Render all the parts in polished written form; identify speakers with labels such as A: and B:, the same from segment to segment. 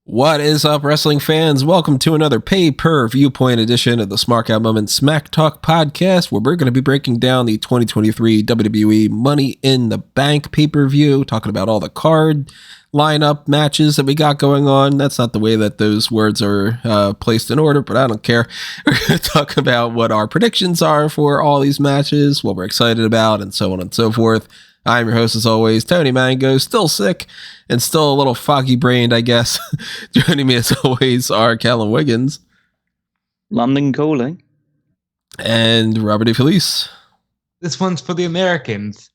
A: What is up, wrestling fans? Welcome to another Pay-Per-Viewpoint edition of the Smark Out Moment Smack Talk podcast, where we're going to be breaking down the 2023 WWE Money in the Bank pay-per-view, talking about all the card lineup matches that we got going on. That's not the way that those words are placed in order, but I don't care. We're going to talk about what our predictions are for all these matches, what we're excited about, and so on and so forth. I'm your host, as always, Tony Mango, still sick and still a little foggy-brained, I guess. Joining me, as always, are Callum Wiggins.
B: London calling.
A: And Robert DeFelice.
C: This one's for the Americans,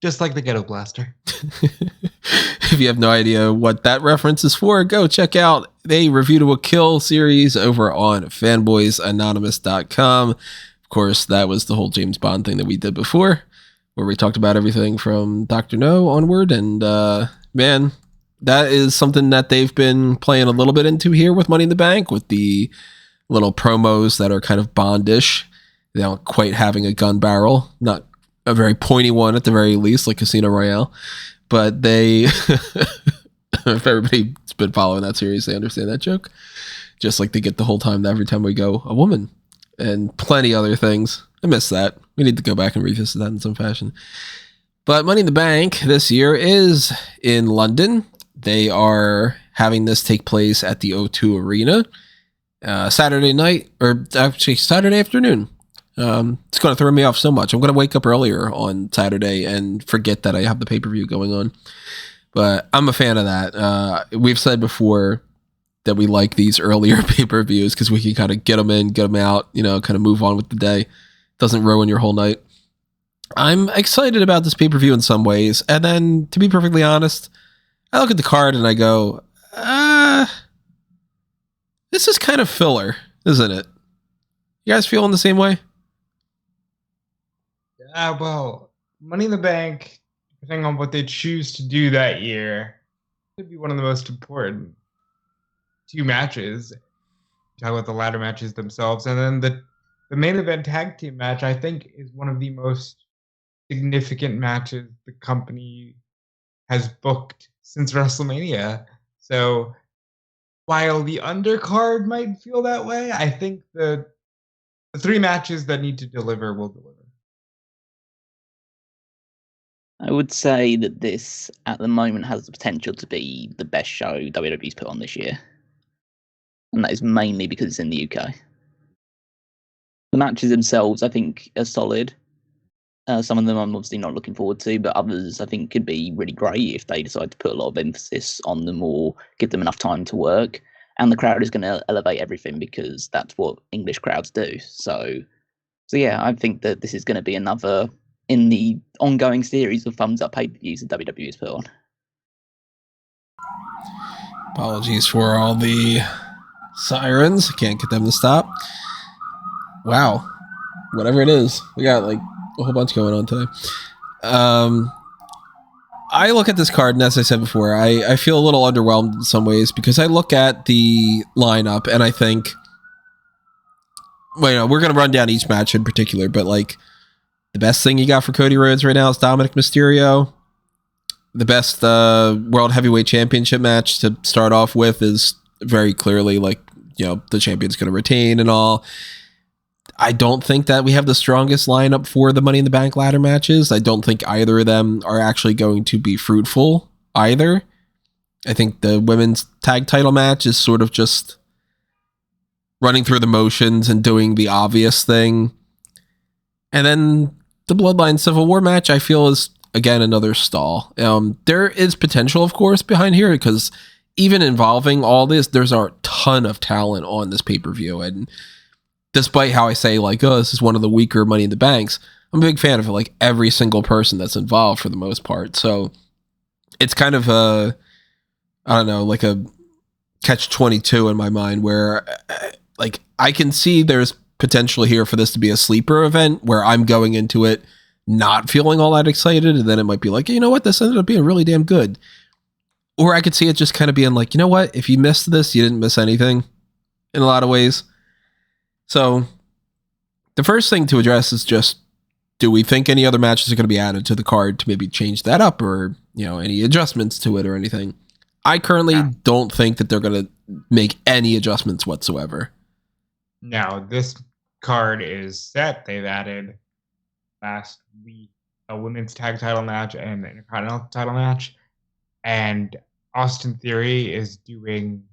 C: just like the Ghetto Blaster.
A: If you have no idea what that reference is for, go check out a Review to a Kill series over on fanboysanonymous.com. Of course, that was the whole James Bond thing that we did before, where we talked about everything from Dr. No onward. And man, that is something that they've been playing a little bit into here with Money in the Bank, with the little promos that are kind of Bondish. They don't quite having a gun barrel, not a very pointy one at the very least, like Casino Royale. But they, if everybody's been following that series, they understand that joke. Just like they get the whole time, every time we go, a woman, and plenty other things. I miss that. We need to go back and revisit that in some fashion. But Money in the Bank this year is in London. They are having this take place at the O2 Arena Saturday night, or actually Saturday afternoon. It's going to throw me off so much. I'm going to wake up earlier on Saturday and forget that I have the pay-per-view going on. But I'm a fan of that. We've said before that we like these earlier pay-per-views because we can kind of get them in, get them out, kind of move on with the day. Doesn't ruin your whole night. I'm excited about this pay-per-view in some ways. And then, to be perfectly honest, I look at the card and I go, this is kind of filler, isn't it? You guys feeling the same way?
C: Well, Money in the Bank, depending on what they choose to do that year, could be one of the most important two matches. Talk about the ladder matches themselves. And then the main event tag team match, I think, is one of the most significant matches the company has booked since WrestleMania. So while the undercard might feel that way, I think the three matches that need to deliver will deliver.
B: I would say that this, at the moment, has the potential to be the best show WWE's put on this year. And that is mainly because it's in the UK. The matches themselves, I think, are solid. Some of them I'm obviously not looking forward to, but others I think could be really great if they decide to put a lot of emphasis on them or give them enough time to work. And the crowd is going to elevate everything because that's what English crowds do. So yeah, I think that this is going to be another in the ongoing series of thumbs up pay-per-views that WWE has put on.
A: Apologies for all the sirens. I can't get them to stop. Wow. Whatever it is. We got like a whole bunch going on today. I look at this card, and as I said before, I feel a little underwhelmed in some ways because I look at the lineup and I think, we're going to run down each match in particular, but like the best thing you got for Cody Rhodes right now is Dominik Mysterio. The best World Heavyweight Championship match to start off with is very clearly like, the champion's going to retain and all. I don't think that we have the strongest lineup for the Money in the Bank ladder matches. I don't think either of them are actually going to be fruitful either. I think the women's tag title match is sort of just running through the motions and doing the obvious thing. And then the Bloodline Civil War match, I feel, is, again, another stall. There is potential, of course, behind here because even involving all this, there's a ton of talent on this pay-per-view. And despite how I say, like, oh, this is one of the weaker Money in the Banks, I'm a big fan of, like, every single person that's involved for the most part. So it's kind of like a catch-22 in my mind where, like, I can see there's potential here for this to be a sleeper event where I'm going into it not feeling all that excited, and then it might be like, you know what, this ended up being really damn good. Or I could see it just kind of being like, you know what, if you missed this, you didn't miss anything in a lot of ways. So the first thing to address is just do we think any other matches are going to be added to the card to maybe change that up, or any adjustments to it or anything? I currently don't think that they're going to make any adjustments whatsoever.
C: No, this card is set. They've added last week a women's tag title match and an Intercontinental title match, and Austin Theory is doing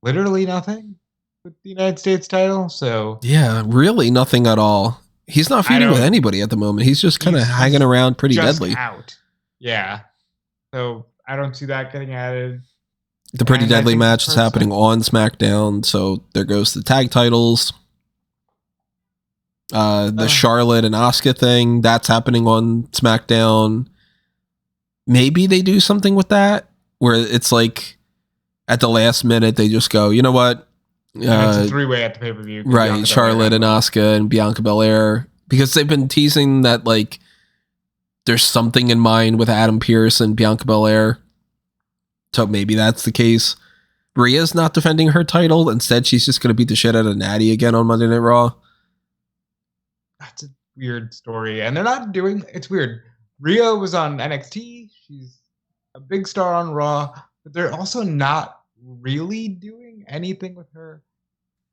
C: literally nothing with the United States title. So
A: yeah, really nothing at all. He's not feuding with anybody at the moment. He's just kind of hanging around pretty deadly.
C: Out. Yeah. So I don't see that getting added.
A: The pretty deadly match is happening on SmackDown, so there goes the tag titles. The Charlotte and Asuka thing, that's happening on SmackDown. Maybe they do something with that, where it's like at the last minute they just go, you know what?
C: It's a three-way at the pay-per-view.
A: Right, Charlotte and Asuka and Bianca Belair, because they've been teasing that like there's something in mind with Adam Pearce and Bianca Belair. So maybe that's the case. Rhea's not defending her title. Instead, she's just going to beat the shit out of Natty again on Monday Night Raw.
C: That's a weird story. And they're not doing... It's weird. Rhea was on NXT. She's a big star on Raw. But they're also not really doing anything with her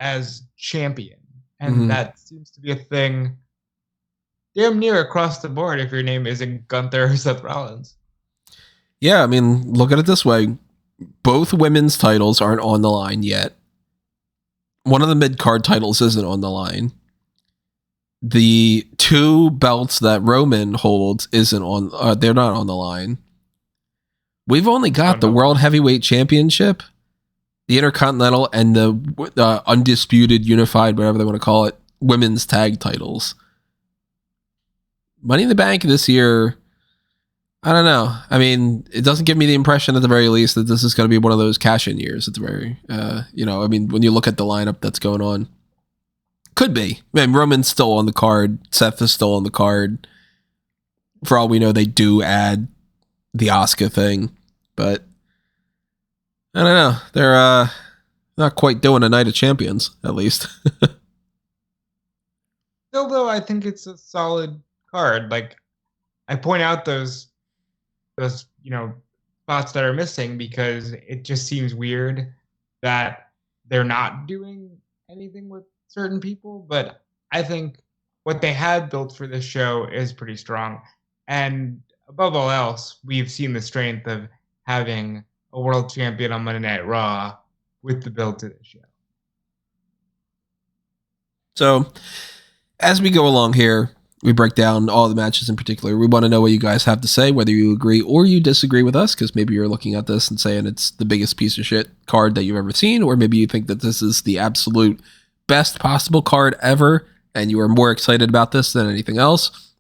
C: as champion. And that seems to be a thing damn near across the board if your name isn't Gunther or Seth Rollins.
A: Yeah, I mean, look at it this way. Both women's titles aren't on the line yet. One of the mid-card titles isn't on the line. The two belts that Roman holds they're not on the line. We've only got the World Heavyweight Championship, the Intercontinental, and the Undisputed Unified, whatever they want to call it, women's tag titles. Money in the Bank this year... I don't know. I mean, it doesn't give me the impression at the very least that this is going to be one of those cash-in years at the very, I mean, when you look at the lineup that's going on. Could be. I mean, Roman's still on the card. Seth is still on the card. For all we know, they do add the Asuka thing. But, I don't know. They're not quite doing a Night of Champions, at least.
C: Still, though, I think it's a solid card. Like, I point out those spots that are missing because it just seems weird that they're not doing anything with certain people. But I think what they have built for this show is pretty strong. And above all else, we've seen the strength of having a world champion on Monday Night Raw with the build to this show.
A: So as we go along here, we break down all the matches in particular. We want to know what you guys have to say, whether you agree or you disagree with us, because maybe you're looking at this and saying it's the biggest piece of shit card that you've ever seen, or maybe you think that this is the absolute best possible card ever, and you are more excited about this than anything else.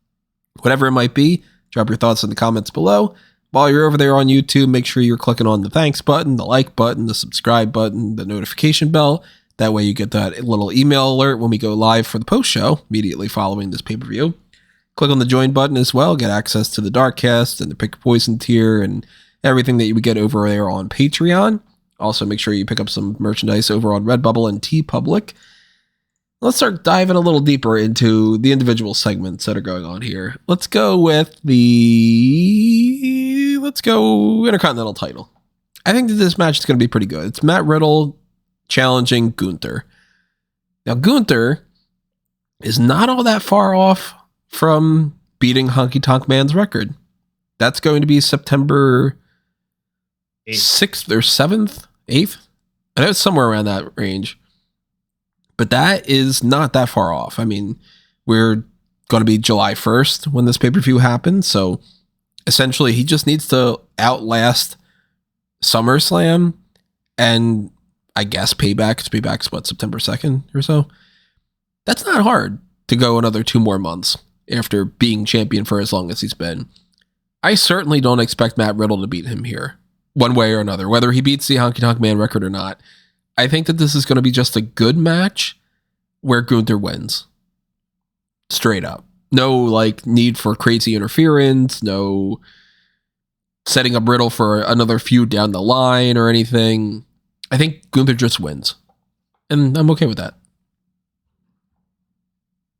A: Whatever it might be, drop your thoughts in the comments below. While you're over there on YouTube, make sure you're clicking on the thanks button, the like button, the subscribe button, the notification bell. That way you get that little email alert when we go live for the post show immediately following this pay-per-view. Click on the join button as well. Get access to the Darkcast and the Pick a Poison tier and everything that you would get over there on Patreon. Also, make sure you pick up some merchandise over on Redbubble and TeePublic. Let's start diving a little deeper into the individual segments that are going on here. Let's go with Intercontinental title. I think that this match is going to be pretty good. It's Matt Riddle challenging Gunther. Now, Gunther is not all that far off from beating Honky Tonk Man's record. That's going to be September 6th or 7th, 8th. I know it's somewhere around that range. But that is not that far off. I mean, we're going to be July 1st when this pay-per-view happens. So essentially, he just needs to outlast SummerSlam and I guess Payback's what, September 2nd or so? That's not hard to go another 2 more months after being champion for as long as he's been. I certainly don't expect Matt Riddle to beat him here, one way or another, whether he beats the Honky Tonk Man record or not. I think that this is going to be just a good match where Gunther wins. Straight up. No, need for crazy interference, no setting up Riddle for another feud down the line or anything. I think Gunther just wins. And I'm okay with that.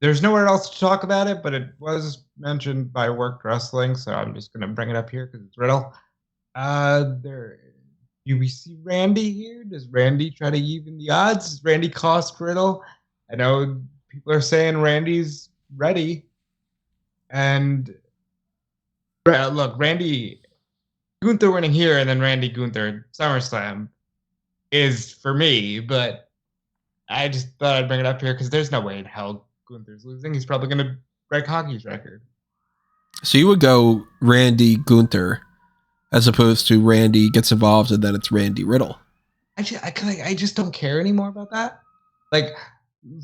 C: there's nowhere else to talk about it, but it was mentioned by Worked Wrestling, so I'm just going to bring it up here because it's Riddle. Do we see Randy here? Does Randy try to even the odds? Does Randy cost Riddle? I know people are saying Randy's ready. And look, Randy Gunther winning here and then Randy Gunther SummerSlam is for me, but I just thought I'd bring it up here because there's no way in hell Gunther's losing. He's probably going to break Hockey's record.
A: So you would go Randy Gunther as opposed to Randy gets involved and then it's Randy Riddle.
C: I just don't care anymore about that. Like,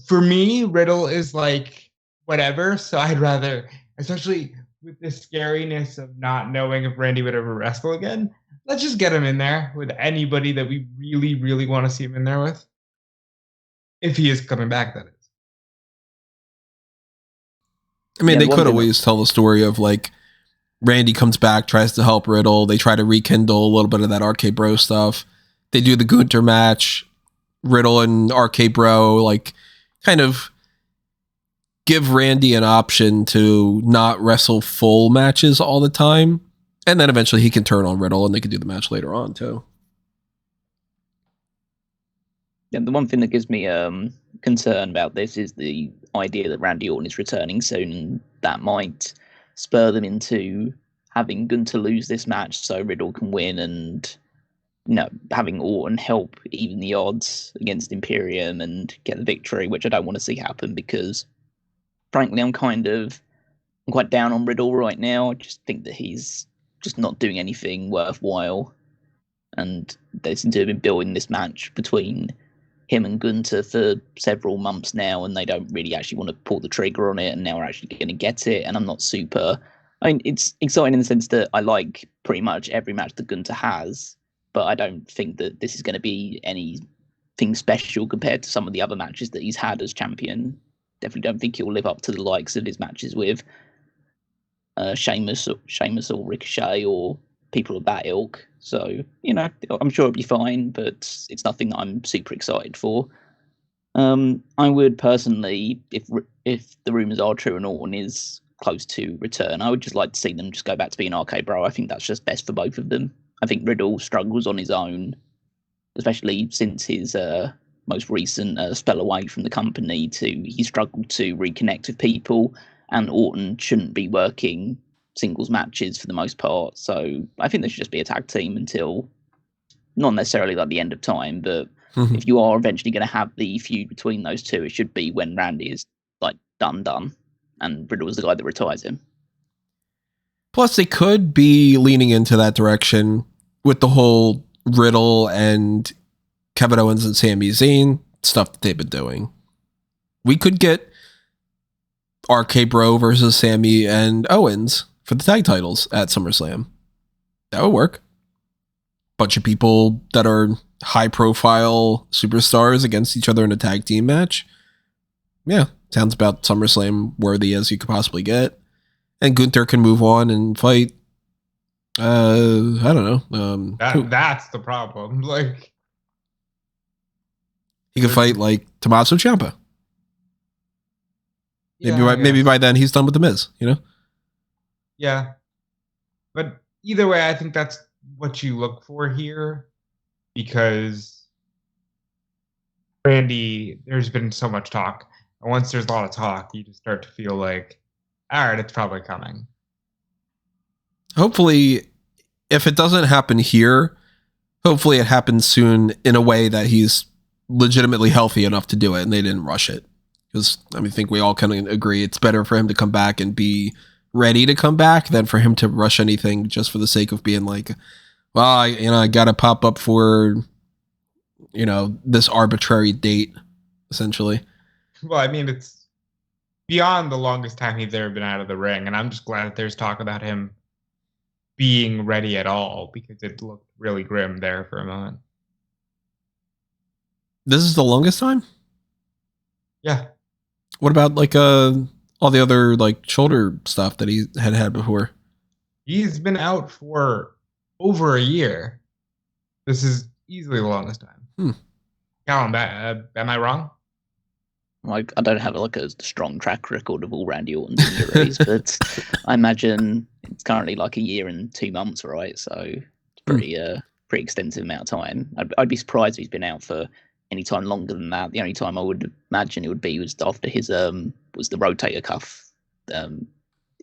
C: for me, Riddle is like whatever. So I'd rather, especially with the scariness of not knowing if Randy would ever wrestle again, let's just get him in there with anybody that we really, really want to see him in there with. If he is coming back, that is.
A: I mean, they could always tell the story of like Randy comes back, tries to help Riddle. They try to rekindle a little bit of that RK Bro stuff. They do the Gunther match. Riddle and RK Bro like kind of give Randy an option to not wrestle full matches all the time. And then eventually he can turn on Riddle and they can do the match later on too.
B: Yeah, the one thing that gives me concern about this is the idea that Randy Orton is returning soon, and that might spur them into having Gunther lose this match so Riddle can win, and having Orton help even the odds against Imperium and get the victory, which I don't want to see happen because, frankly, I'm quite down on Riddle right now. I just think that he's just not doing anything worthwhile, and they seem to have been building this match between him and Gunther for several months now, and they don't really actually want to pull the trigger on it, and now we're actually going to get it, and I'm not super... I mean, it's exciting in the sense that I like pretty much every match that Gunther has, but I don't think that this is going to be anything special compared to some of the other matches that he's had as champion. Definitely don't think he'll live up to the likes of his matches with Sheamus or Ricochet or people of that ilk. So, I'm sure it'll be fine, but it's nothing that I'm super excited for. I would personally, if the rumors are true and Orton is close to return, I would just like to see them just go back to being RK Bro. I think that's just best for both of them. I think Riddle struggles on his own, especially since his most recent spell away from the company. He struggled to reconnect with people, and Orton shouldn't be working singles matches for the most part. So I think they should just be a tag team until, not necessarily like the end of time, but if you are eventually going to have the feud between those two, it should be when Randy is like done, and Riddle is the guy that retires him.
A: Plus, they could be leaning into that direction with the whole Riddle and Kevin Owens and Sami Zayn stuff that they've been doing. We could get RK Bro versus Sami and Owens for the tag titles at SummerSlam. That would work. Bunch of people that are high profile superstars against each other in a tag team match. Yeah, sounds about SummerSlam worthy as you could possibly get. And Gunther can move on and fight. I don't know.
C: That's the problem. Like,
A: he could fight like Tommaso Ciampa. Maybe by then he's done with the Miz,
C: Yeah. But either way, I think that's what you look for here, because Randy, there's been so much talk. And once there's a lot of talk, you just start to feel like, all right, it's probably coming.
A: Hopefully, if it doesn't happen here, hopefully it happens soon in a way that he's legitimately healthy enough to do it and they didn't rush it. Because I think we all kind of agree it's better for him to come back and be ready to come back than for him to rush anything just for the sake of being like, well, I got to pop up for, this arbitrary date, essentially.
C: Well, I mean, it's beyond the longest time he's ever been out of the ring, and I'm just glad that there's talk about him being ready at all, because it looked really grim there for a moment.
A: This is the longest time?
C: Yeah.
A: What about all the other shoulder stuff that he had before?
C: He's been out for over a year. This is easily the longest time. Callum, am I wrong?
B: Like, I don't have like a strong track record of all Randy Orton's injuries, but I imagine it's currently like a year and 2 months, right? So it's pretty extensive amount of time. I'd be surprised if he's been out for any time longer than that. The only time I would imagine it would be was after his was the rotator cuff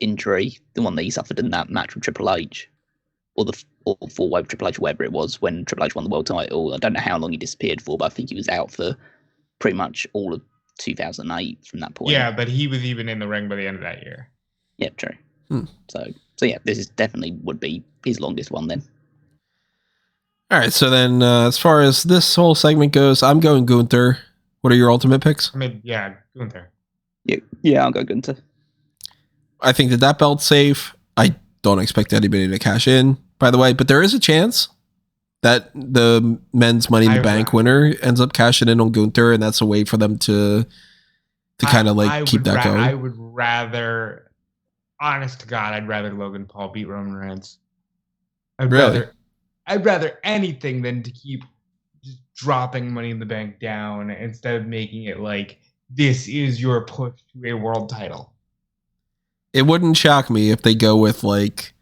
B: injury, the one that he suffered in that match with Triple H, or the four-way Triple H, whatever it was, when Triple H won the world title. I don't know how long he disappeared for, but I think he was out for pretty much all of 2008 from that point.
C: Yeah, but he was even in the ring by the end of that year.
B: Yeah, true. So yeah, this is definitely would be his longest one then.
A: All right, so then as far as this whole segment goes, I'm going Gunther. What are your ultimate picks?
C: I mean, yeah, Gunther.
B: Yeah, I'll go Gunther.
A: I think that belt's safe. I don't expect anybody to cash in, by the way, but there is a chance that the men's Money in the Bank winner ends up cashing in on Gunther, and that's a way for them to kind of like keep that going.
C: I would rather, honest to God, I'd rather Logan Paul beat Roman Reigns. I'd rather anything than to keep just dropping Money in the Bank down instead of making it like this is your push to a world title.
A: It wouldn't shock me if they go with like,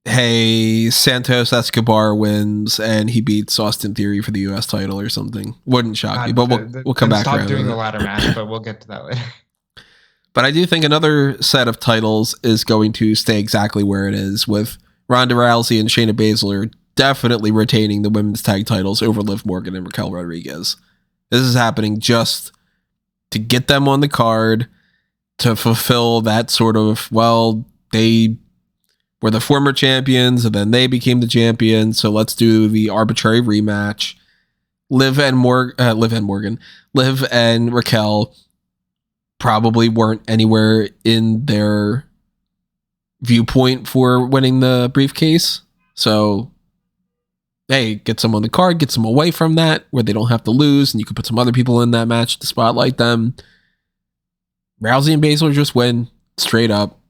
A: hey, Santos Escobar wins and he beats Austin Theory for the U.S. title or something. Wouldn't shock me, but we'll come back around.
C: Stop doing the ladder match, but we'll get to that later.
A: But I do think another set of titles is going to stay exactly where it is, with Ronda Rousey and Shayna Baszler definitely retaining the women's tag titles over Liv Morgan and Raquel Rodriguez. This is happening just to get them on the card, to fulfill that sort of, well, they were the former champions and then they became the champions, so let's do the arbitrary rematch. Liv and Raquel probably weren't anywhere in their viewpoint for winning the briefcase, so hey, get some on the card, get some away from that where they don't have to lose, and you can put some other people in that match to spotlight them. Rousey and Baszler just win straight up.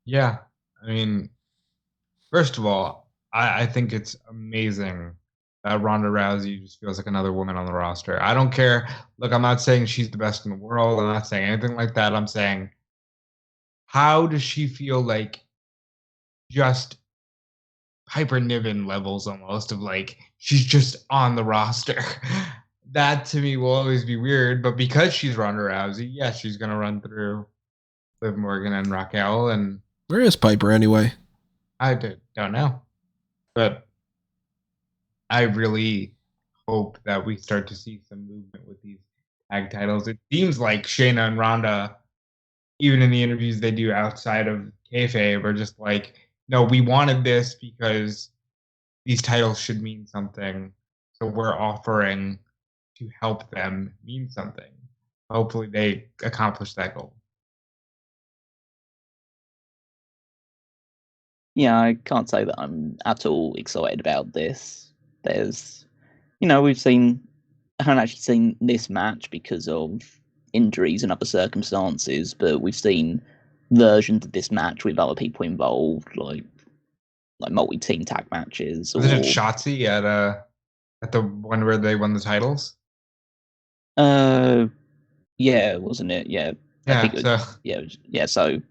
C: Yeah, I mean, first of all, I think it's amazing that Ronda Rousey just feels like another woman on the roster. I don't care. Look, I'm not saying she's the best in the world. I'm not saying anything like that. I'm saying, how does she feel like just Piper Niven levels almost of like she's just on the roster? That to me will always be weird. But because she's Ronda Rousey, yes, she's going to run through Liv Morgan and Raquel. And
A: where is Piper anyway?
C: I don't know. But I really hope that we start to see some movement with these tag titles. It seems like Shayna and Ronda, even in the interviews they do outside of kayfabe, are just like, no, we wanted this because these titles should mean something. So we're offering to help them mean something. Hopefully they accomplish that goal.
B: Yeah, I can't say that I'm at all excited about this. There's, I haven't actually seen this match because of injuries and other circumstances, but we've seen versions of this match with other people involved, like multi-team tag matches.
C: Was it Shotzi at the one where they won the titles?
B: Yeah, wasn't it? Yeah.
C: Yeah.
B: I think yeah. So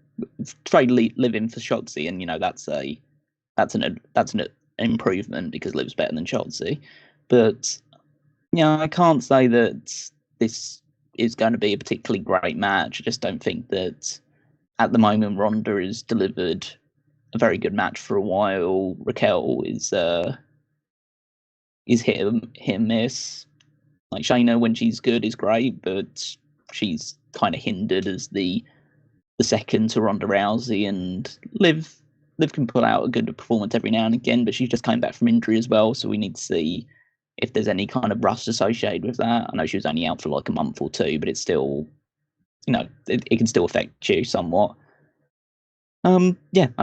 B: trade Liv in for Shotzi, and that's an improvement because Liv's better than Shotzi. But I can't say that this is going to be a particularly great match. I just don't think that at the moment Ronda has delivered a very good match for a while. Raquel is hit and miss. Like Shayna, when she's good, is great, but she's kind of hindered as the second to Ronda Rousey. And Liv can pull out a good performance every now and again, but she's just coming back from injury as well. So we need to see if there's any kind of rust associated with that. I know she was only out for like a month or two, but it's still, it can still affect you somewhat. I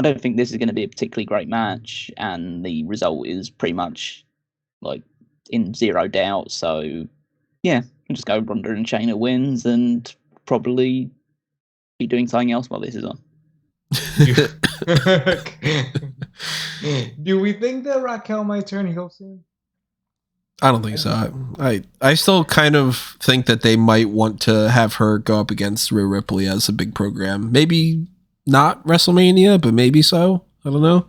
B: don't think this is going to be a particularly great match, and the result is pretty much like in zero doubt. So yeah, I'll just go Ronda and Shayna wins, and probably be doing something else while this is on.
C: Do we think that Raquel might turn heel soon?
A: I don't think so. I still kind of think that they might want to have her go up against Rhea Ripley as a big program. Maybe not WrestleMania, but maybe so. I don't know.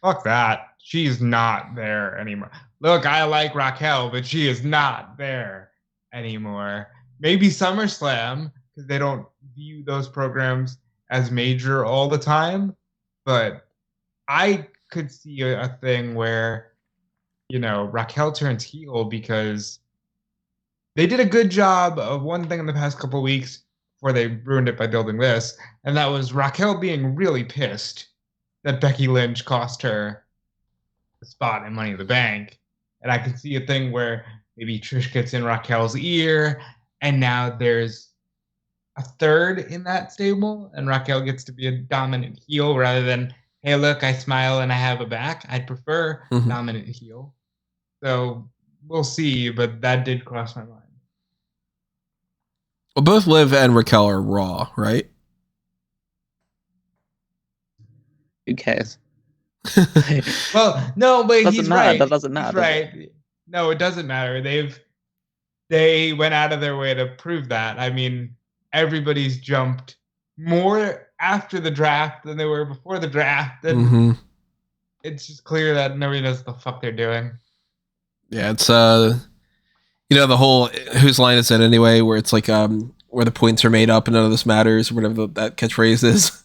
C: Fuck that. She's not there anymore. Look, I like Raquel, but she is not there anymore. Maybe SummerSlam, because they don't view those programs as major all the time. But I could see a thing where, Raquel turns heel because they did a good job of one thing in the past couple of weeks before they ruined it by building this, and that was Raquel being really pissed that Becky Lynch cost her the spot in Money in the Bank. And I can see a thing where maybe Trish gets in Raquel's ear, and now there's a third in that stable, and Raquel gets to be a dominant heel rather than, hey, look, I smile and I have a back. I'd prefer dominant heel. So we'll see, but that did cross my mind.
A: Well, both Liv and Raquel are Raw, right?
B: Who cares?
C: Well, no, but
B: doesn't
C: he's
B: matter.
C: right.
B: That doesn't matter.
C: He's right. No, it doesn't matter. They went out of their way to prove that. I mean, everybody's jumped more after the draft than they were before the draft. And it's just clear that nobody knows what the fuck they're doing.
A: Yeah, it's the whole whose line is it anyway, where it's like where the points are made up and none of this matters, or whatever that catchphrase is.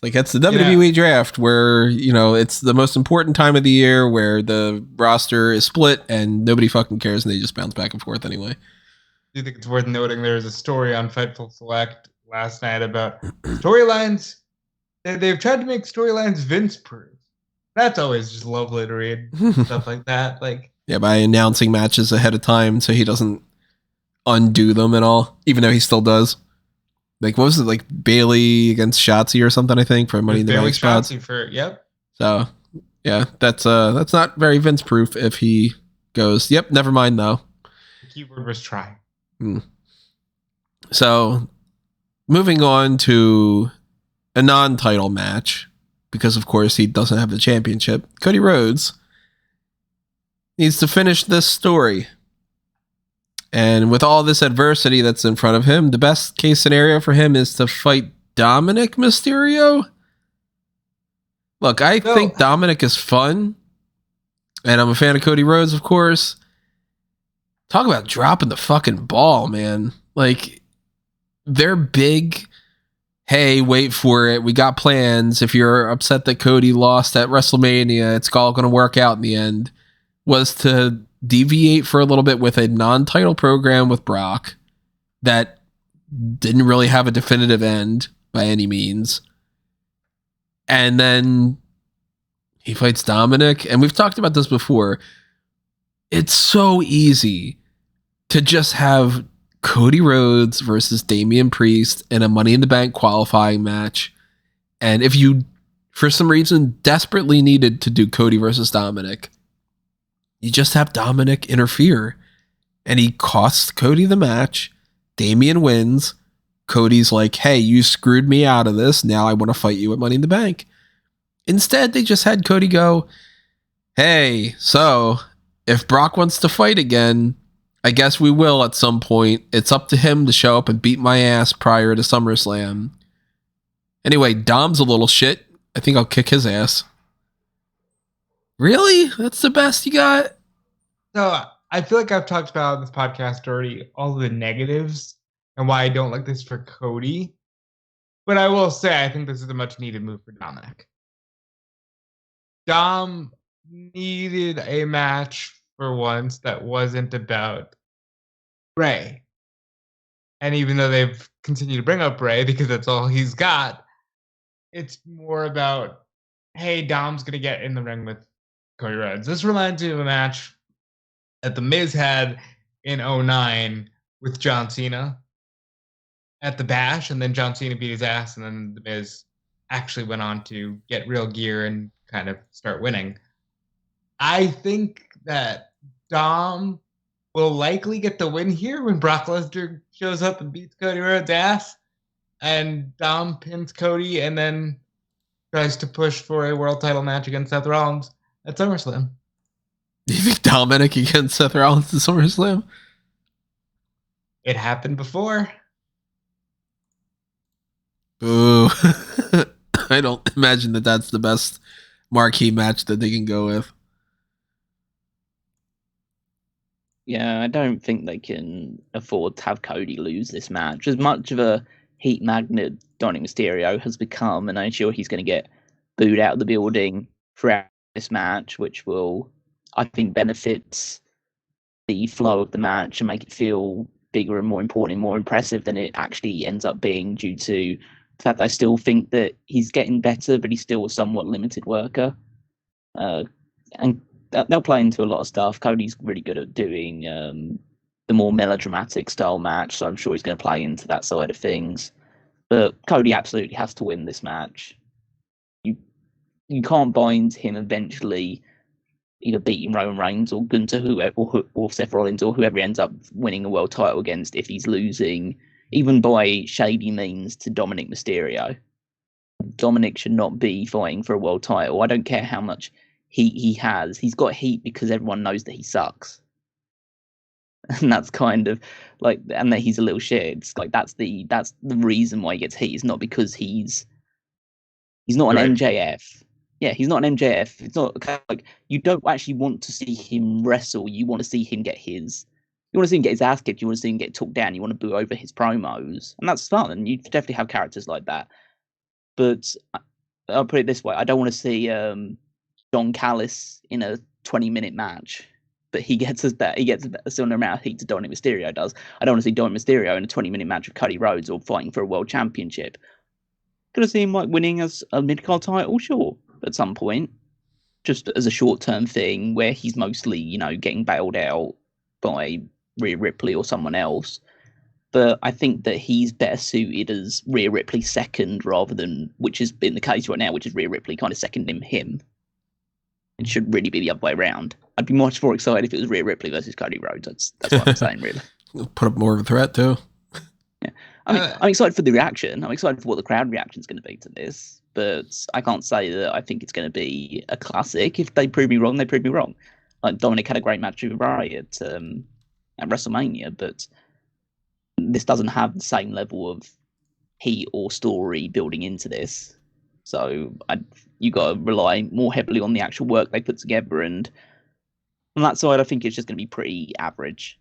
A: Like, that's the WWE draft where, it's the most important time of the year where the roster is split and nobody fucking cares and they just bounce back and forth anyway.
C: Do you think it's worth noting there was a story on Fightful Select last night about storylines? They've tried to make storylines Vince-proof. That's always just lovely to read. Stuff like that.
A: Yeah, by announcing matches ahead of time so he doesn't undo them and all, even though he still does. Like, what was it, like Bayley against Shotzi or something, I think, for Money in the Bank spots?
C: Yep.
A: So, yeah, that's not very Vince-proof if he goes, yep, never mind, though.
C: The keyword was try.
A: So, moving on to a non-title match, because, of course, he doesn't have the championship. Cody Rhodes needs to finish this story. And with all this adversity that's in front of him, the best case scenario for him is to fight Dominik Mysterio. Look, I think Dominik is fun. And I'm a fan of Cody Rhodes, of course. Talk about dropping the fucking ball, man. Like, they're big. Hey, wait for it. We got plans. If you're upset that Cody lost at WrestleMania, it's all going to work out in the end. Was to deviate for a little bit with a non-title program with Brock that didn't really have a definitive end by any means. And then he fights Dominik, and we've talked about this before. It's so easy to just have Cody Rhodes versus Damian Priest in a Money in the Bank qualifying match. And if you, for some reason, desperately needed to do Cody versus Dominik, you just have Dominik interfere, and he costs Cody the match. Damian wins. Cody's like, hey, you screwed me out of this. Now I want to fight you at Money in the Bank. Instead, they just had Cody go, hey, so if Brock wants to fight again, I guess we will at some point. It's up to him to show up and beat my ass prior to SummerSlam. Anyway, Dom's a little shit. I think I'll kick his ass. Really? That's the best you got?
C: So I feel like I've talked about on this podcast already all the negatives and why I don't like this for Cody. But I will say I think this is a much needed move for Dominik. Dom needed a match for once that wasn't about Bray. And even though they've continued to bring up Bray because that's all he's got, it's more about, hey, Dom's going to get in the ring with Cody Rhodes. This reminds me of a match that The Miz had in 2009 with John Cena at the Bash, and then John Cena beat his ass, and then The Miz actually went on to get real gear and kind of start winning. I think that Dom will likely get the win here when Brock Lesnar shows up and beats Cody Rhodes' ass, and Dom pins Cody and then tries to push for a world title match against Seth Rollins at SummerSlam.
A: Do you think Dominik against Seth Rollins in SummerSlam?
C: It happened before.
A: Boo. I don't imagine that that's the best marquee match that they can go with.
B: Yeah, I don't think they can afford to have Cody lose this match. As much of a heat magnet Dominik Mysterio has become, and I'm sure he's going to get booed out of the building throughout this match, which will, I think, benefit the flow of the match and make it feel bigger and more important and more impressive than it actually ends up being, due to the fact that I still think that he's getting better, but he's still a somewhat limited worker. And they'll play into a lot of stuff. Cody's really good at doing the more melodramatic style match, so I'm sure he's going to play into that side of things. But Cody absolutely has to win this match. You can't bind him eventually either beating Roman Reigns or Gunther, or Seth Rollins, or whoever he ends up winning a world title against, if he's losing, even by shady means, to Dominik Mysterio. Dominik should not be fighting for a world title. I don't care how much heat he has. He's got heat because everyone knows that he sucks. And that's kind of like, and that he's a little shit. It's like that's the reason why he gets heat. It's not because he's not an MJF. Yeah, he's not an MJF. It's not like, you don't actually want to see him wrestle. You want to see him get his ass kicked. You want to see him get talked down. You want to boo over his promos, and that's fun. And you definitely have characters like that. But I'll put it this way: I don't want to see Don Callis in a 20-minute match, but he gets a similar amount of heat to Dominik Mysterio does. I don't want to see Dominik Mysterio in a 20-minute match with Cody Rhodes or fighting for a world championship. Could I see him like winning as a mid-card title? Sure, at some point, just as a short-term thing where he's mostly, getting bailed out by Rhea Ripley or someone else. But I think that he's better suited as Rhea Ripley second, rather than, which has been the case right now, which is Rhea Ripley kind of seconding him. It should really be the other way around. I'd be much more excited if it was Rhea Ripley versus Cody Rhodes. That's what I'm saying, really.
A: Put up more of a threat, too.
B: Yeah. I'm excited for the reaction. I'm excited for what the crowd reaction is going to be to this. But I can't say that I think it's going to be a classic. If they prove me wrong, they prove me wrong. Like, Dominik had a great match with Ray at WrestleMania, but this doesn't have the same level of heat or story building into this. So you got to rely more heavily on the actual work they put together. And on that side, I think it's just going to be pretty average.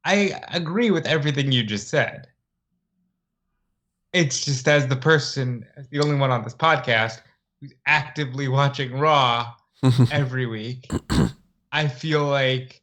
C: I agree with everything you just said. It's just, as the only one on this podcast who's actively watching Raw every week, I feel like,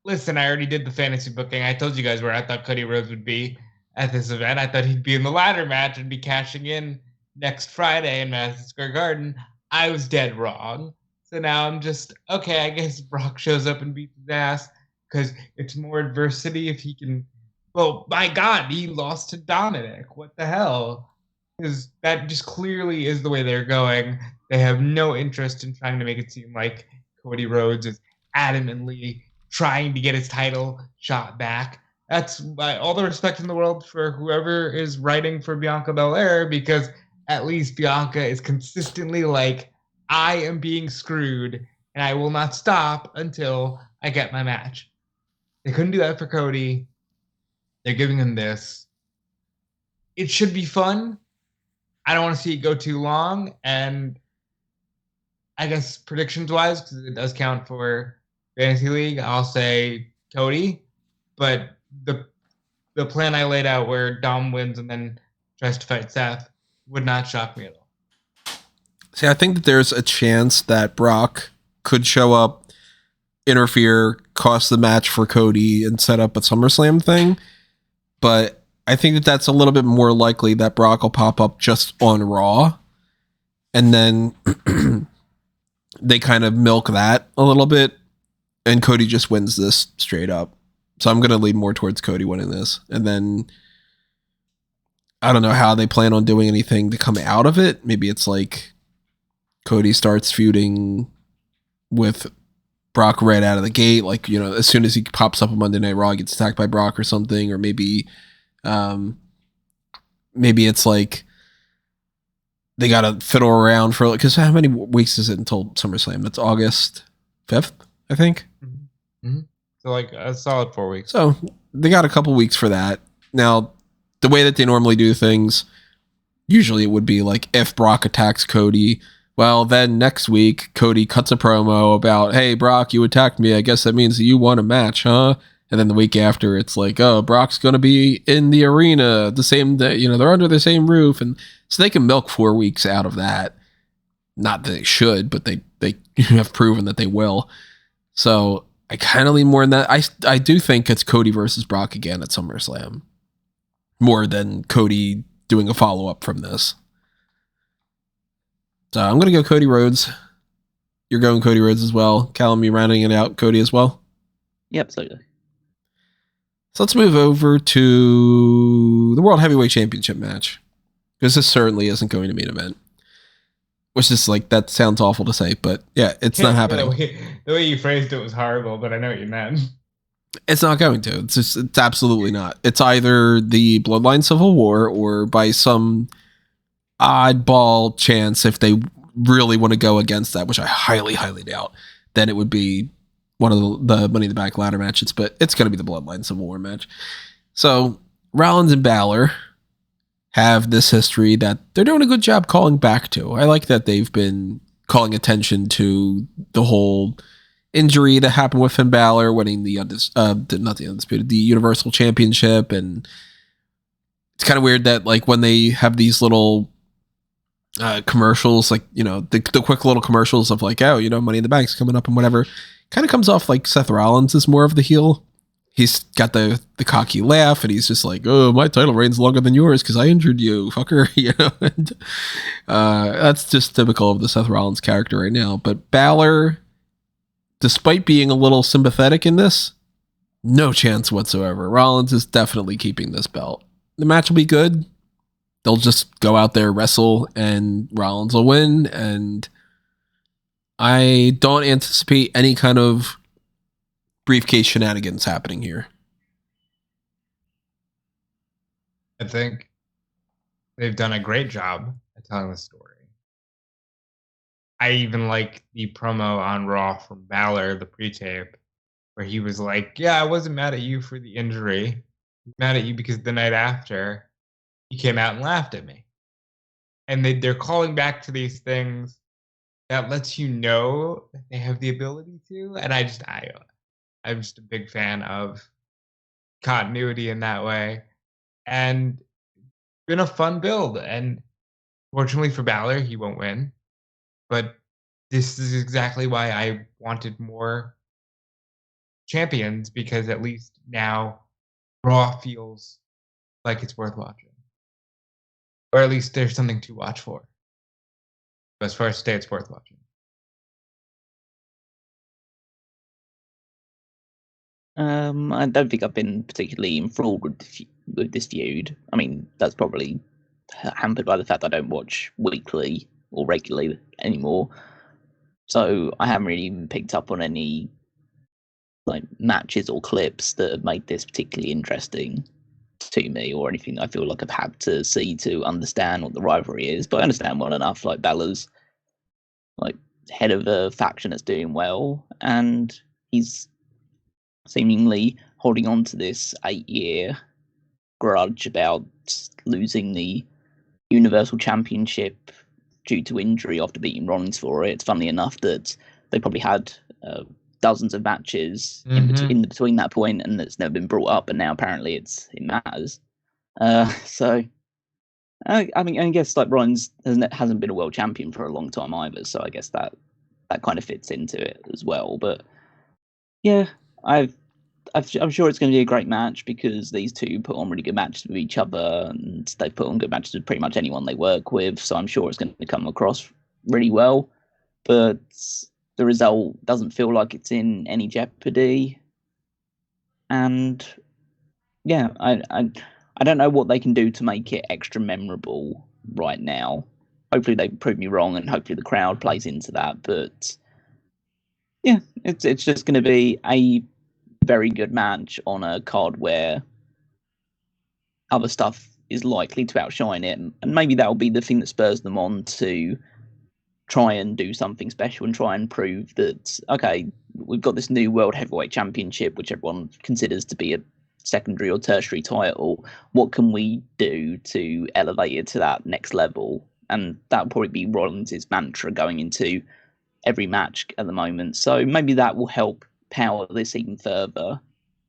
C: listen, I already did the fantasy booking. I told you guys where I thought Cody Rhodes would be at this event. I thought he'd be in the ladder match and be cashing in next Friday in Madison Square Garden. I was dead wrong. So now I'm just, okay, I guess Brock shows up and beats his ass because it's more adversity if he can. Well, my God, he lost to Dominik. What the hell? Because that just clearly is the way they're going. They have no interest in trying to make it seem like Cody Rhodes is adamantly trying to get his title shot back. That's all the respect in the world for whoever is writing for Bianca Belair, because at least Bianca is consistently like, I am being screwed and I will not stop until I get my match. They couldn't do that for Cody. They're giving him this. It should be fun. I don't want to see it go too long. And I guess predictions-wise, because it does count for Fantasy League, I'll say Cody. But the plan I laid out where Dom wins and then tries to fight Seth would not shock me at all.
A: See, I think that there's a chance that Brock could show up, interfere, cost the match for Cody, and set up a SummerSlam thing. But I think that that's a little bit more likely that Brock will pop up just on Raw. And then they kind of milk that a little bit. And Cody just wins this straight up. So I'm going to lean more towards Cody winning this. And then I don't know how they plan on doing anything to come out of it. Maybe it's like Cody starts feuding with Brock right out of the gate. Like, as soon as he pops up on Monday Night Raw, he gets attacked by Brock or something. Or maybe it's like they got to fiddle around for, because how many weeks is it until SummerSlam? That's August 5th, I think.
C: Mm-hmm. Mm-hmm. So like a solid 4 weeks.
A: So they got a couple weeks for that. Now, the way that they normally do things, usually it would be like if Brock attacks Cody, well, then next week Cody cuts a promo about, hey, Brock, you attacked me. I guess that means that you won a match, huh? And then the week after, it's like, oh, Brock's going to be in the arena the same day. You know, they're under the same roof. And so they can milk 4 weeks out of that. Not that they should, but they have proven that they will. So I kind of lean more in that. I do think it's Cody versus Brock again at SummerSlam. More than Cody doing a follow-up from this. So I'm going to go Cody Rhodes. You're going Cody Rhodes as well. Callum, you rounding it out, Cody as well?
B: Yep, absolutely.
A: So let's move over to the World Heavyweight Championship match. Because this certainly isn't going to main event. Which is like, that sounds awful to say, but yeah, it's not happening.
C: The way you phrased it was horrible, but I know what you meant.
A: It's not going to. It's absolutely not. It's either the Bloodline Civil War or by some oddball chance, if they really want to go against that, which I highly, highly doubt, then it would be one of the Money in the Bank ladder matches, but it's going to be the Bloodline Civil War match. So Rollins and Balor have this history that they're doing a good job calling back to. I like that they've been calling attention to the whole injury that happened with Finn Balor winning the Universal Championship. And it's kind of weird that like when they have these little commercials, like, you know, the quick little commercials of like, oh, you know, Money in the Bank's coming up and whatever, kind of comes off like Seth Rollins is more of the heel. He's got the cocky laugh and he's just like, oh, my title reign's longer than yours because I injured you, fucker. You know, and that's just typical of the Seth Rollins character right now. But Balor, despite being a little sympathetic in this, no chance whatsoever. Rollins is definitely keeping this belt. The match will be good. They'll just go out there, wrestle, and Rollins will win. And I don't anticipate any kind of briefcase shenanigans happening here.
C: I think they've done a great job at telling the story. I even like the promo on Raw from Balor, the pre-tape, where he was like, yeah, I wasn't mad at you for the injury. I was mad at you because the night after, you came out and laughed at me. And they're calling back to these things that lets you know that they have the ability to. And I'm just a big fan of continuity in that way. And it's been a fun build. And fortunately for Balor, he won't win. But this is exactly why I wanted more champions, because at least now Raw feels like it's worth watching. Or at least there's something to watch for. But as far as today, it's worth watching.
B: I don't think I've been particularly enthralled with this feud. I mean, that's probably hampered by the fact I don't watch weekly or regularly anymore. So I haven't really even picked up on any like matches or clips that have made this particularly interesting to me, or anything I feel like I've had to see to understand what the rivalry is. But I understand well enough. Like, Balor's like head of a faction that's doing well, and he's seemingly holding on to this 8-year grudge about losing the Universal Championship due to injury after beating Rollins for it. It's funny enough that they probably had dozens of matches in between that point, and it's never been brought up, and now apparently it matters. So I mean, I guess like Rollins hasn't been a world champion for a long time either, so I guess that kind of fits into it as well. But yeah, I'm sure it's going to be a great match, because these two put on really good matches with each other, and they've put on good matches with pretty much anyone they work with. So I'm sure it's going to come across really well. But the result doesn't feel like it's in any jeopardy. And yeah, I don't know what they can do to make it extra memorable right now. Hopefully they prove me wrong, and hopefully the crowd plays into that. But yeah, it's just going to be a very good match on a card where other stuff is likely to outshine it, and maybe that'll be the thing that spurs them on to try and do something special and try and prove that, okay, we've got this new World Heavyweight Championship, which everyone considers to be a secondary or tertiary title. What can we do to elevate it to that next level? And that'll probably be Rollins' mantra going into every match at the moment. So maybe that will help power this even further.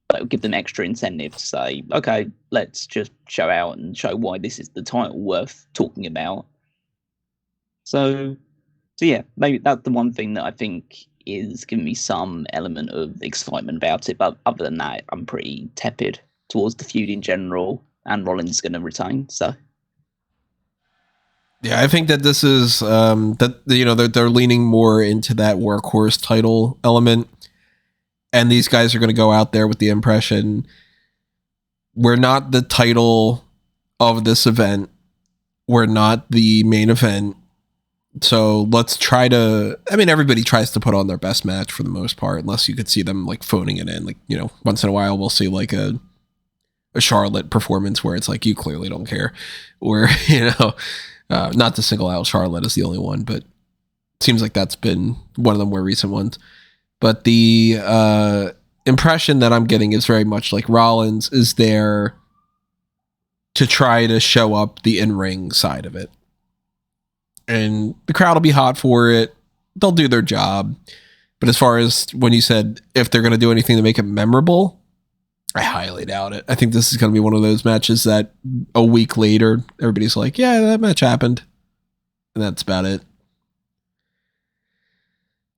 B: That will give them extra incentive to say, okay, let's just show out and show why this is the title worth talking about. So yeah, maybe that's the one thing that I think is giving me some element of excitement about it. But other than that, I'm pretty tepid towards the feud in general, and Rollins is going to retain. So
A: yeah, I think that this is they're leaning more into that workhorse title element, and these guys are going to go out there with the impression we're not the title of this event, we're not the main event. So let's try to, everybody tries to put on their best match for the most part, unless you could see them like phoning it in. Like, once in a while we'll see like a Charlotte performance where it's like, you clearly don't care. Or, not to single out Charlotte as the only one, but it seems like that's been one of the more recent ones. But the impression that I'm getting is very much like Rollins is there to try to show up the in-ring side of it. And the crowd will be hot for it. They'll do their job. But as far as when you said if they're going to do anything to make it memorable, I highly doubt it. I think this is going to be one of those matches that a week later, everybody's like, yeah, that match happened. And that's about it.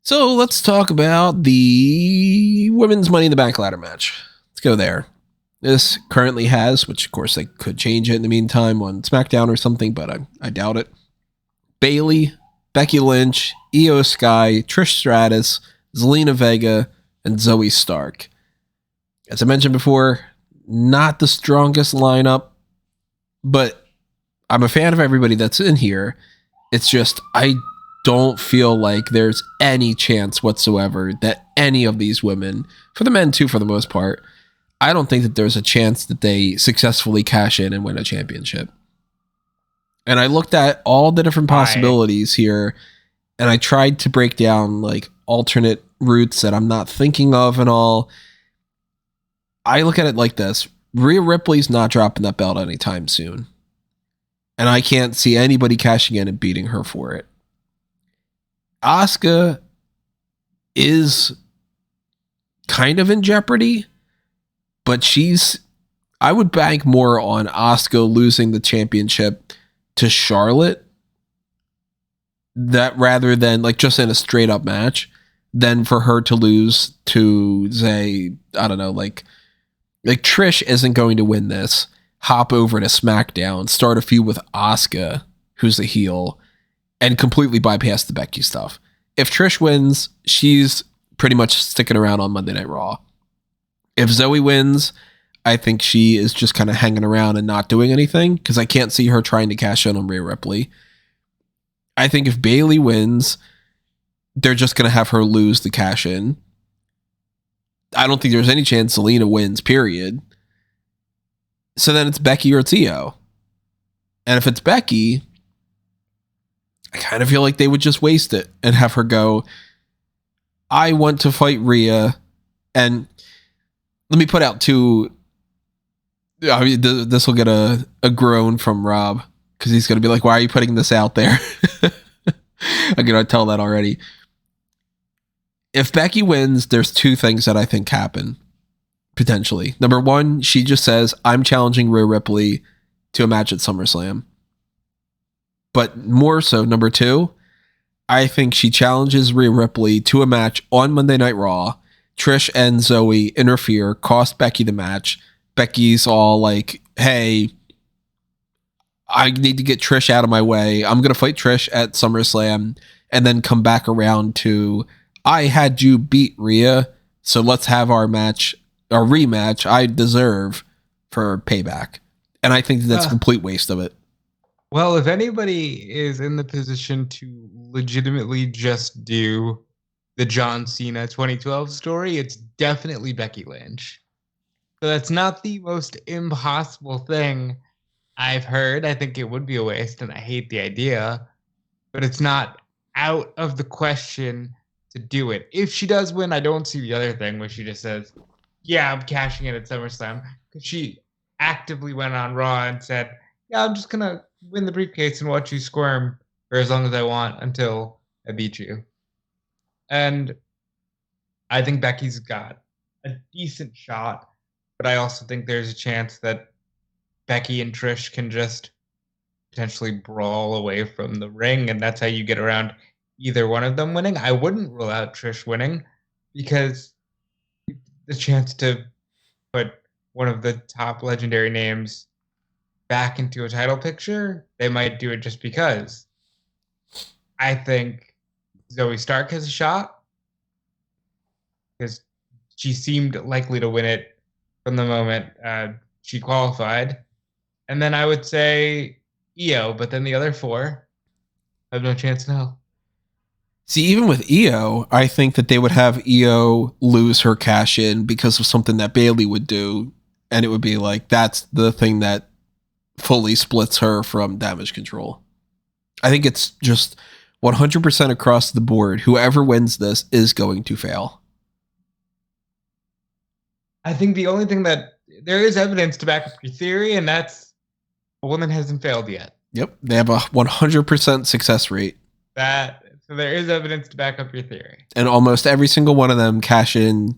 A: So let's talk about the women's Money in the Bank ladder match. Let's go there. This currently has, which of course they could change it in the meantime on SmackDown or something, but I doubt it. Bayley, Becky Lynch, Io Sky, Trish Stratus, Zelina Vega, and Zoey Stark. As I mentioned before, not the strongest lineup, but I'm a fan of everybody that's in here. It's just, I don't feel like there's any chance whatsoever that any of these women, for the men too for the most part, I don't think that there's a chance that they successfully cash in and win a championship. And I looked at all the different possibilities here, and I tried to break down like alternate routes that I'm not thinking of and all. I look at it like this. Rhea Ripley's not dropping that belt anytime soon. And I can't see anybody cashing in and beating her for it. Asuka is kind of in jeopardy, but I would bank more on Asuka losing the championship to Charlotte that rather than like just in a straight up match than for her to lose to say, I don't know, like Trish isn't going to win this, hop over to SmackDown, start a feud with Asuka, who's the heel, and completely bypass the Becky stuff. If Trish wins, she's pretty much sticking around on Monday Night Raw. If Zoey wins, I think she is just kind of hanging around and not doing anything because I can't see her trying to cash in on Rhea Ripley. I think if Bayley wins, they're just going to have her lose the cash in. I don't think there's any chance Zelina wins, period. So then it's Becky or it's Io. And if it's Becky, I kind of feel like they would just waste it and have her go, I want to fight Rhea. And let me put out two. I mean, this will get a groan from Rob because he's going to be like, why are you putting this out there? I'm going to tell that already. If Becky wins, there's two things that I think happen, potentially. Number one, she just says, I'm challenging Rhea Ripley to a match at SummerSlam. But more so, number two, I think she challenges Rhea Ripley to a match on Monday Night Raw. Trish and Zoey interfere, cost Becky the match. Becky's all like, hey, I need to get Trish out of my way. I'm going to fight Trish at SummerSlam and then come back around to, I had you beat Rhea, so let's have our rematch I deserve for payback. And I think that's a complete waste of it.
C: Well, if anybody is in the position to legitimately just do the John Cena 2012 story, it's definitely Becky Lynch. So that's not the most impossible thing. I've heard. I think it would be a waste, and I hate the idea. But it's not out of the question to do it. If she does win, I don't see the other thing where she just says, "Yeah, I'm cashing in at SummerSlam," because she actively went on Raw and said, "Yeah, I'm just gonna win the briefcase and watch you squirm for as long as I want until I beat you." And I think Becky's got a decent shot, but I also think there's a chance that Becky and Trish can just potentially brawl away from the ring, and that's how you get around either one of them winning. I wouldn't rule out Trish winning because the chance to put one of the top legendary names back into a title picture, they might do it just because. I think Zoey Stark has a shot because she seemed likely to win it from the moment she qualified. And then I would say Io, but then the other four have no chance in hell.
A: See, even with Io, I think that they would have Io lose her cash in because of something that Bayley would do. And it would be like, that's the thing that fully splits her from Damage Control. I think it's just 100% across the board. Whoever wins this is going to fail.
C: I think the only thing that there is evidence to back up your theory, and that's a woman hasn't failed yet.
A: Yep. They have a 100% success rate.
C: So there is evidence to back up your theory.
A: And almost every single one of them cash in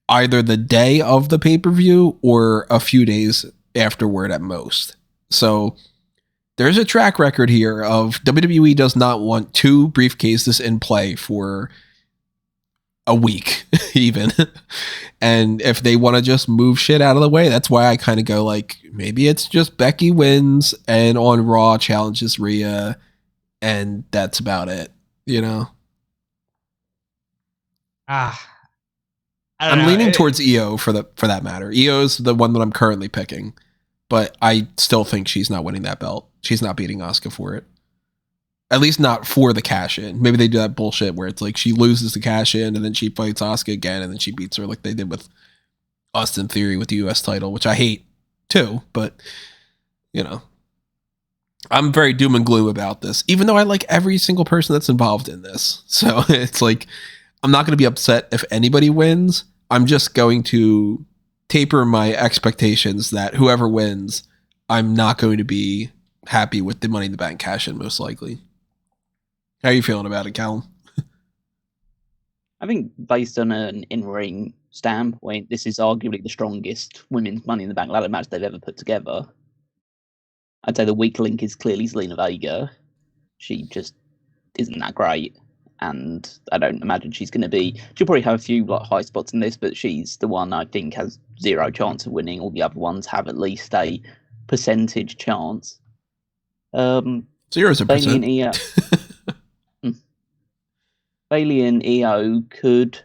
A: either the day of the pay-per-view or a few days afterward at most. So there's a track record here of WWE does not want two briefcases in play for a week, even. And if they want to just move shit out of the way, that's why I kind of go like, maybe it's just Becky wins and on Raw challenges Rhea, and that's about it, you know? I'm leaning towards Io for that matter. Io's the one that I'm currently picking, but I still think she's not winning that belt. She's not beating Asuka for it. At least not for the cash in. Maybe they do that bullshit where it's like she loses the cash in and then she fights Asuka again and then she beats her like they did with Austin Theory with the US title, which I hate too, but you know. I'm very doom and gloom about this, even though I like every single person that's involved in this. So it's like, I'm not going to be upset if anybody wins. I'm just going to taper my expectations that whoever wins, I'm not going to be happy with the Money in the Bank cash in, most likely. How are you feeling about it, Callum?
B: I think based on an in-ring standpoint, this is arguably the strongest women's Money in the Bank ladder match they've ever put together. I'd say the weak link is clearly Zelina Vega. She just isn't that great, and I don't imagine she's going to be. She'll probably have a few like high spots in this, but she's the one I think has zero chance of winning. All the other ones have at least a percentage chance.
A: 0%.
B: Bayley and Io could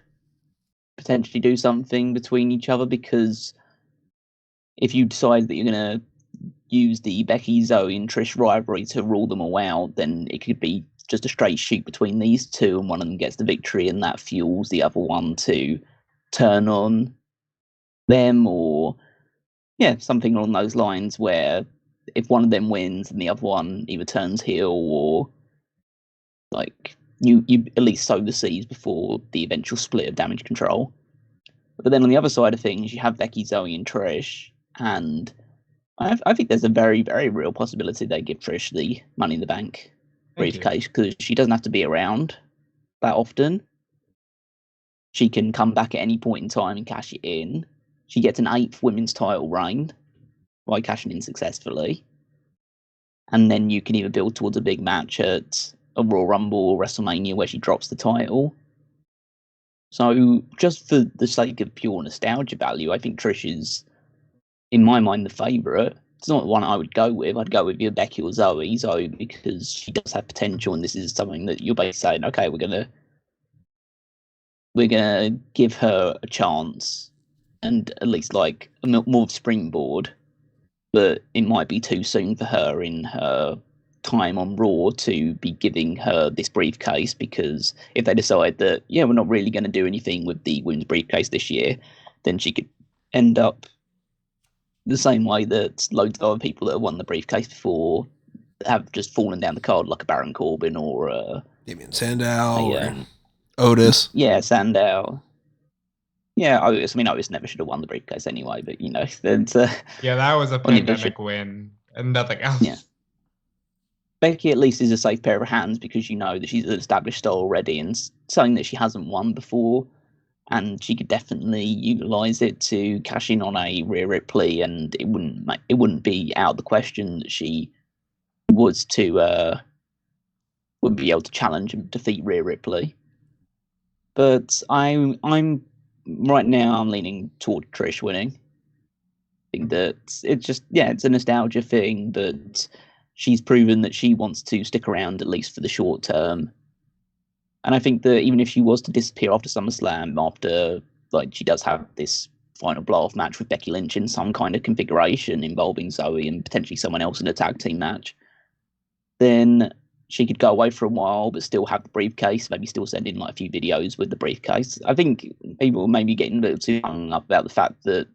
B: potentially do something between each other, because if you decide that you're going to use the Becky, Zoey, and Trish rivalry to rule them all out, then it could be just a straight shoot between these two, and one of them gets the victory, and that fuels the other one to turn on them, or something along those lines, where if one of them wins and the other one either turns heel, or like you at least sow the seeds before the eventual split of Damage Control. But then on the other side of things, you have Becky, Zoey, and Trish, and I think there's a very, very real possibility they give Trish the Money in the Bank briefcase, because she doesn't have to be around that often. She can come back at any point in time and cash it in. She gets an 8th women's title reign by cashing in successfully. And then you can either build towards a big match at a Royal Rumble or WrestleMania where she drops the title. So just for the sake of pure nostalgia value, I think Trish is, in my mind, the favourite. It's not the one I would go with. I'd go with your Becky or Zoey, because she does have potential, and this is something that you're basically saying, okay, we're gonna give her a chance, and at least like a more of a springboard. But it might be too soon for her in her time on Raw to be giving her this briefcase, because if they decide that, we're not really going to do anything with the women's briefcase this year, then she could end up the same way that loads of other people that have won the briefcase before have just fallen down the card, like a Baron Corbin or
A: Damian Sandow or Otis.
B: Yeah, Sandow. Yeah, Otis. I mean, Otis never should have won the briefcase anyway, but
C: that was a pandemic win and nothing else.
B: Yeah. Becky at least is a safe pair of hands because you know that she's an established star already and something that she hasn't won before, and she could definitely utilize it to cash in on a Rhea Ripley, and it wouldn't be out of the question that she would be able to challenge and defeat Rhea Ripley. But I'm right now I'm leaning toward Trish winning. I think that it's a nostalgia thing, but she's proven that she wants to stick around at least for the short term. And I think that even if she was to disappear after SummerSlam, after she does have this final blow-off match with Becky Lynch in some kind of configuration involving Zoey and potentially someone else in a tag team match, then she could go away for a while but still have the briefcase, maybe still send in a few videos with the briefcase. I think people may be getting a little too hung up about the fact that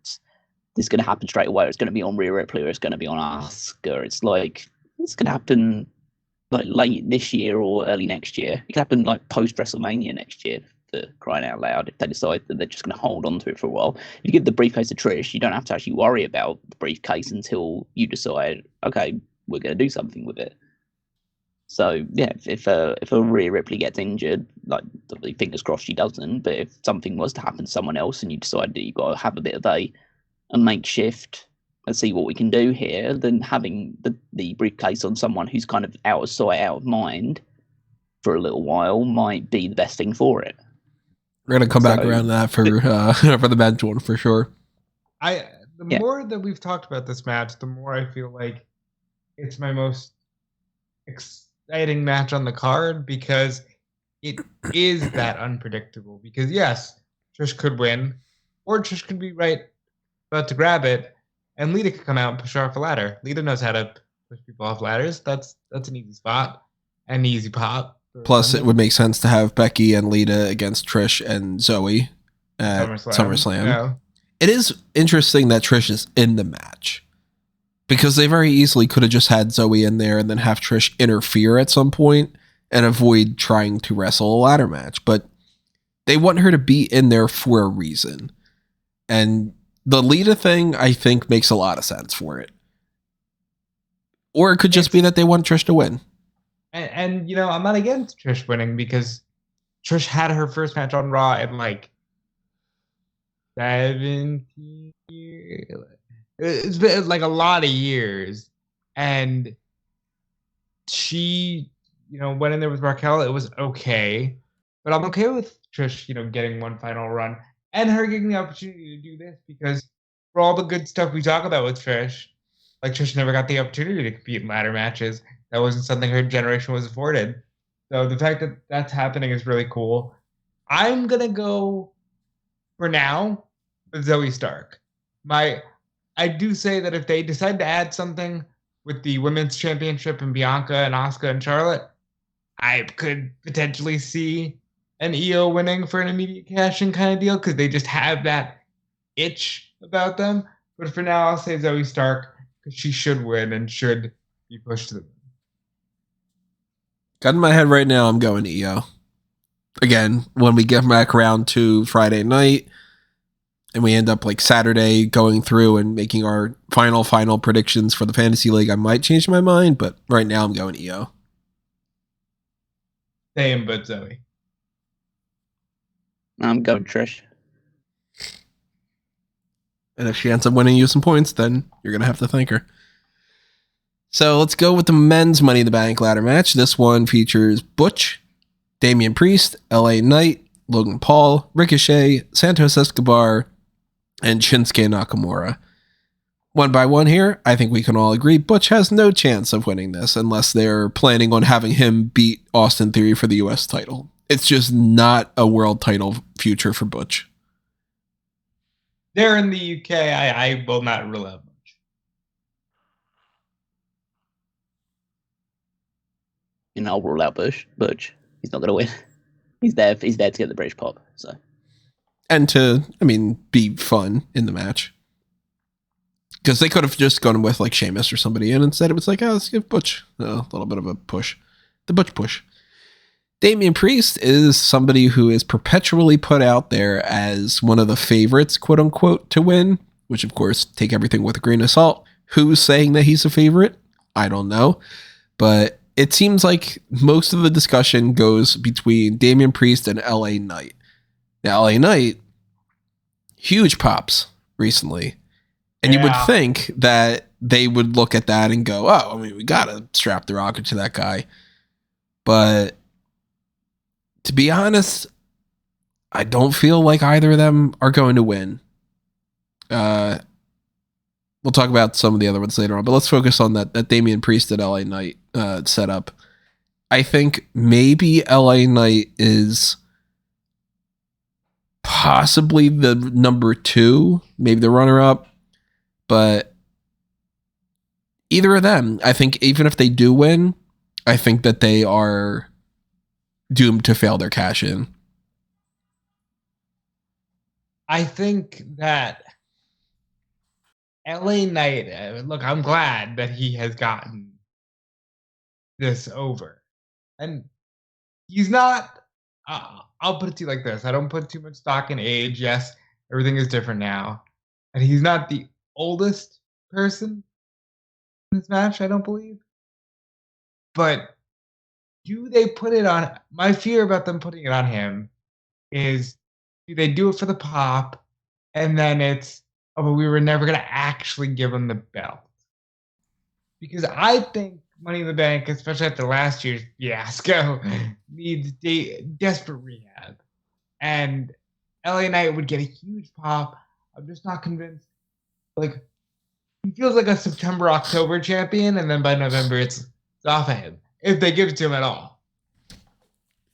B: this is going to happen straight away, or it's going to be on Rhea Ripley, or it's going to be on Asuka. It's going to happen late this year or early next year. It could happen post WrestleMania next year, for crying out loud, if they decide that they're just going to hold on to it for a while. If you give the briefcase to Trish, you don't have to actually worry about the briefcase until you decide, okay, we're going to do something with it. So yeah, if a Rhea Ripley gets injured, fingers crossed she doesn't, but if something was to happen to someone else and you decide that you've got to have a bit of a makeshift, let's see what we can do here, then having the briefcase on someone who's kind of out of sight, out of mind for a little while might be the best thing for it.
A: We're gonna come back around that for the men's one for sure.
C: More that we've talked about this match, the more I feel like it's my most exciting match on the card, because it is that unpredictable. Because yes, Trish could win, or Trish could be right about to grab it, and Lita could come out and push her off a ladder. Lita knows how to push people off ladders. That's an easy spot, an easy pop.
A: Plus, it would make sense to have Becky and Lita against Trish and Zoey at SummerSlam.
C: Yeah.
A: It is interesting that Trish is in the match, because they very easily could have just had Zoey in there and then have Trish interfere at some point and avoid trying to wrestle a ladder match. But they want her to be in there for a reason. And the Lita thing, I think, makes a lot of sense for it. Or it could just be that they want Trish to win.
C: And I'm not against Trish winning, because Trish had her first match on Raw in 17 years. It's been a lot of years. And she, went in there with Raquel. It was okay. But I'm okay with Trish, getting one final run and her getting the opportunity to do this, because for all the good stuff we talk about with Trish, Trish never got the opportunity to compete in ladder matches. That wasn't something her generation was afforded. So the fact that that's happening is really cool. I'm going to go, for now, with Zoey Stark. I do say that if they decide to add something with the Women's Championship and Bianca and Asuka and Charlotte, I could potentially see an EO winning for an immediate cash-in kind of deal, because they just have that itch about them. But for now, I'll say Zoey Stark, because she should win and should be pushed to the win.
A: Got in my head right now, I'm going EO. Again, when we get back around to Friday night and we end up Saturday going through and making our final predictions for the Fantasy League, I might change my mind, but right now I'm going EO.
C: Same, but Zoey.
B: I'm going Trish.
A: And if she ends up winning you some points, then you're going to have to thank her. So let's go with the men's Money in the Bank ladder match. This one features Butch, Damian Priest, LA Knight, Logan Paul, Ricochet, Santos Escobar, and Shinsuke Nakamura. One by one here, I think we can all agree Butch has no chance of winning this unless they're planning on having him beat Austin Theory for the US title. It's just not a world title future for Butch.
C: They're in the UK. I will not rule out Butch.
B: And I'll rule out Butch. He's not going to win. He's there to get the British pop. So,
A: and to, be fun in the match. Because they could have just gone with like Sheamus or somebody, and instead it was like, oh, let's give Butch a little bit of a push. The Butch push. Damian Priest is somebody who is perpetually put out there as one of the favorites, quote unquote, to win, which of course, take everything with a grain of salt. Who's saying that he's a favorite? I don't know. But it seems like most of the discussion goes between Damian Priest and LA Knight. Now, LA Knight, huge pops recently. And you would think that they would look at that and go, oh, I mean, we got to strap the rocket to that guy. But to be honest, I don't feel like either of them are going to win. We'll talk about some of the other ones later on, but let's focus on that Damian Priest at LA Knight setup. I think maybe LA Knight is possibly the number 2, maybe the runner-up. But either of them, I think even if they do win, I think that they are doomed to fail their cash in.
C: I think that LA Knight, look, I'm glad that he has gotten this over. And he's not, I'll put it to you like this. I don't put too much stock in age. Yes, everything is different now. And he's not the oldest person in this match, I don't believe. But do they put it on? My fear about them putting it on him is, do they do it for the pop, and then it's, oh, but we were never going to actually give him the belt? Because I think Money in the Bank, especially after last year's fiasco, needs desperate rehab. And LA Knight would get a huge pop. I'm just not convinced. Like, he feels like a September, October champion, and then by November it's off of him, if they give it to him at all.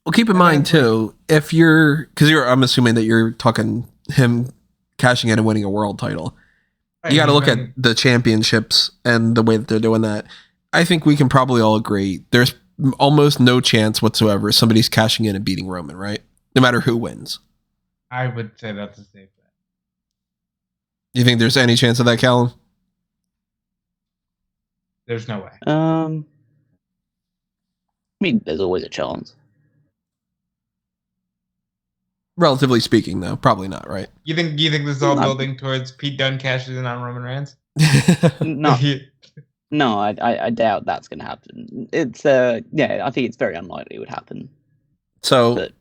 A: Well, keep in mind too, if I'm assuming that you're talking him cashing in and winning a world title. Right, you got to look at the championships and the way that they're doing that. I think we can probably all agree there's almost no chance whatsoever somebody's cashing in and beating Roman, right? No matter who wins.
C: I would say that's a safe bet.
A: You think there's any chance of that, Callum?
C: There's no way.
B: I mean, there's always a chance.
A: Relatively speaking, though, probably not, right?
C: You think this is all building towards Pete Dunne cashes in on Roman Reigns?
B: No, no, I doubt that's going to happen. It's I think it's very unlikely it would happen.
A: So,
B: but,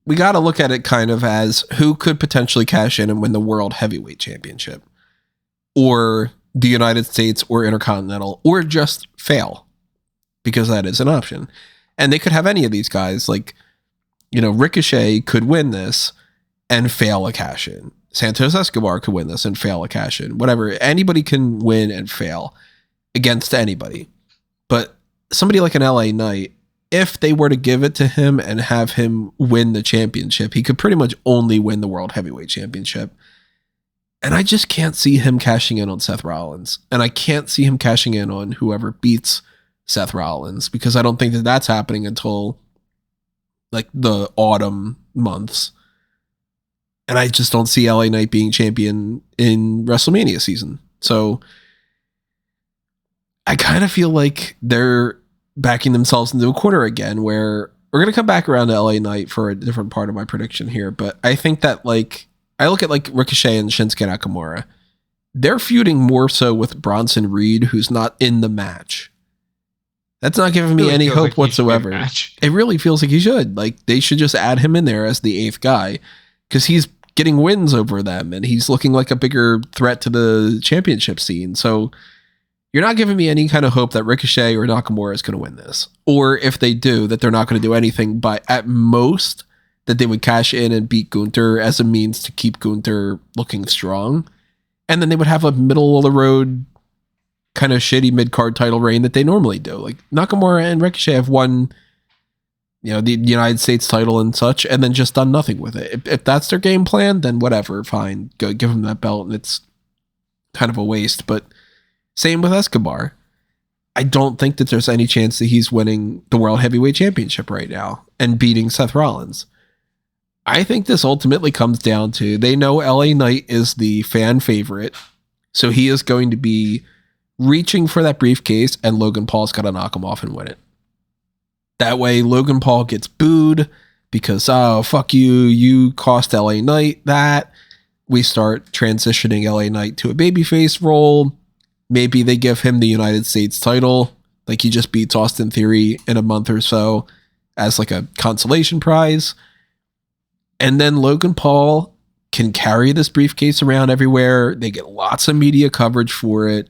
A: we got to look at it kind of as who could potentially cash in and win the World Heavyweight Championship, or the United States, or Intercontinental, or just fail, because that is an option. And they could have any of these guys, like, Ricochet could win this and fail a cash in. Santos Escobar could win this and fail a cash in. Whatever. Anybody can win and fail against anybody. But somebody like an LA Knight, if they were to give it to him and have him win the championship, he could pretty much only win the World Heavyweight Championship. And I just can't see him cashing in on Seth Rollins. And I can't see him cashing in on whoever beats Seth Rollins, because I don't think that that's happening until like the autumn months. And I just don't see LA Knight being champion in WrestleMania season. So I kind of feel like they're backing themselves into a corner again, where we're going to come back around to LA Knight for a different part of my prediction here. But I think that, like, I look at like Ricochet and Shinsuke Nakamura. They're feuding more so with Bronson Reed, who's not in the match. That's not giving me any hope whatsoever. It really feels like he should. Like, they should just add him in there as the 8th guy, because he's getting wins over them and he's looking like a bigger threat to the championship scene. So you're not giving me any kind of hope that Ricochet or Nakamura is going to win this. Or if they do, that they're not going to do anything, but at most that they would cash in and beat Gunther as a means to keep Gunther looking strong. And then they would have a middle of the road kind of shitty mid-card title reign that they normally do. Like, Nakamura and Ricochet have won, the United States title and such, and then just done nothing with it. If that's their game plan, then whatever, fine. Go give them that belt, and it's kind of a waste. But same with Escobar. I don't think that there's any chance that he's winning the World Heavyweight Championship right now and beating Seth Rollins. I think this ultimately comes down to, they know LA Knight is the fan favorite, So he is going to be reaching for that briefcase, and Logan Paul's got to knock him off and win it. That way, Logan Paul gets booed because, oh, fuck you, you cost LA Knight that. We start transitioning LA Knight to a babyface role. Maybe they give him the United States title, like he just beats Austin Theory in a month or so as like a consolation prize. And then Logan Paul can carry this briefcase around everywhere. They get lots of media coverage for it.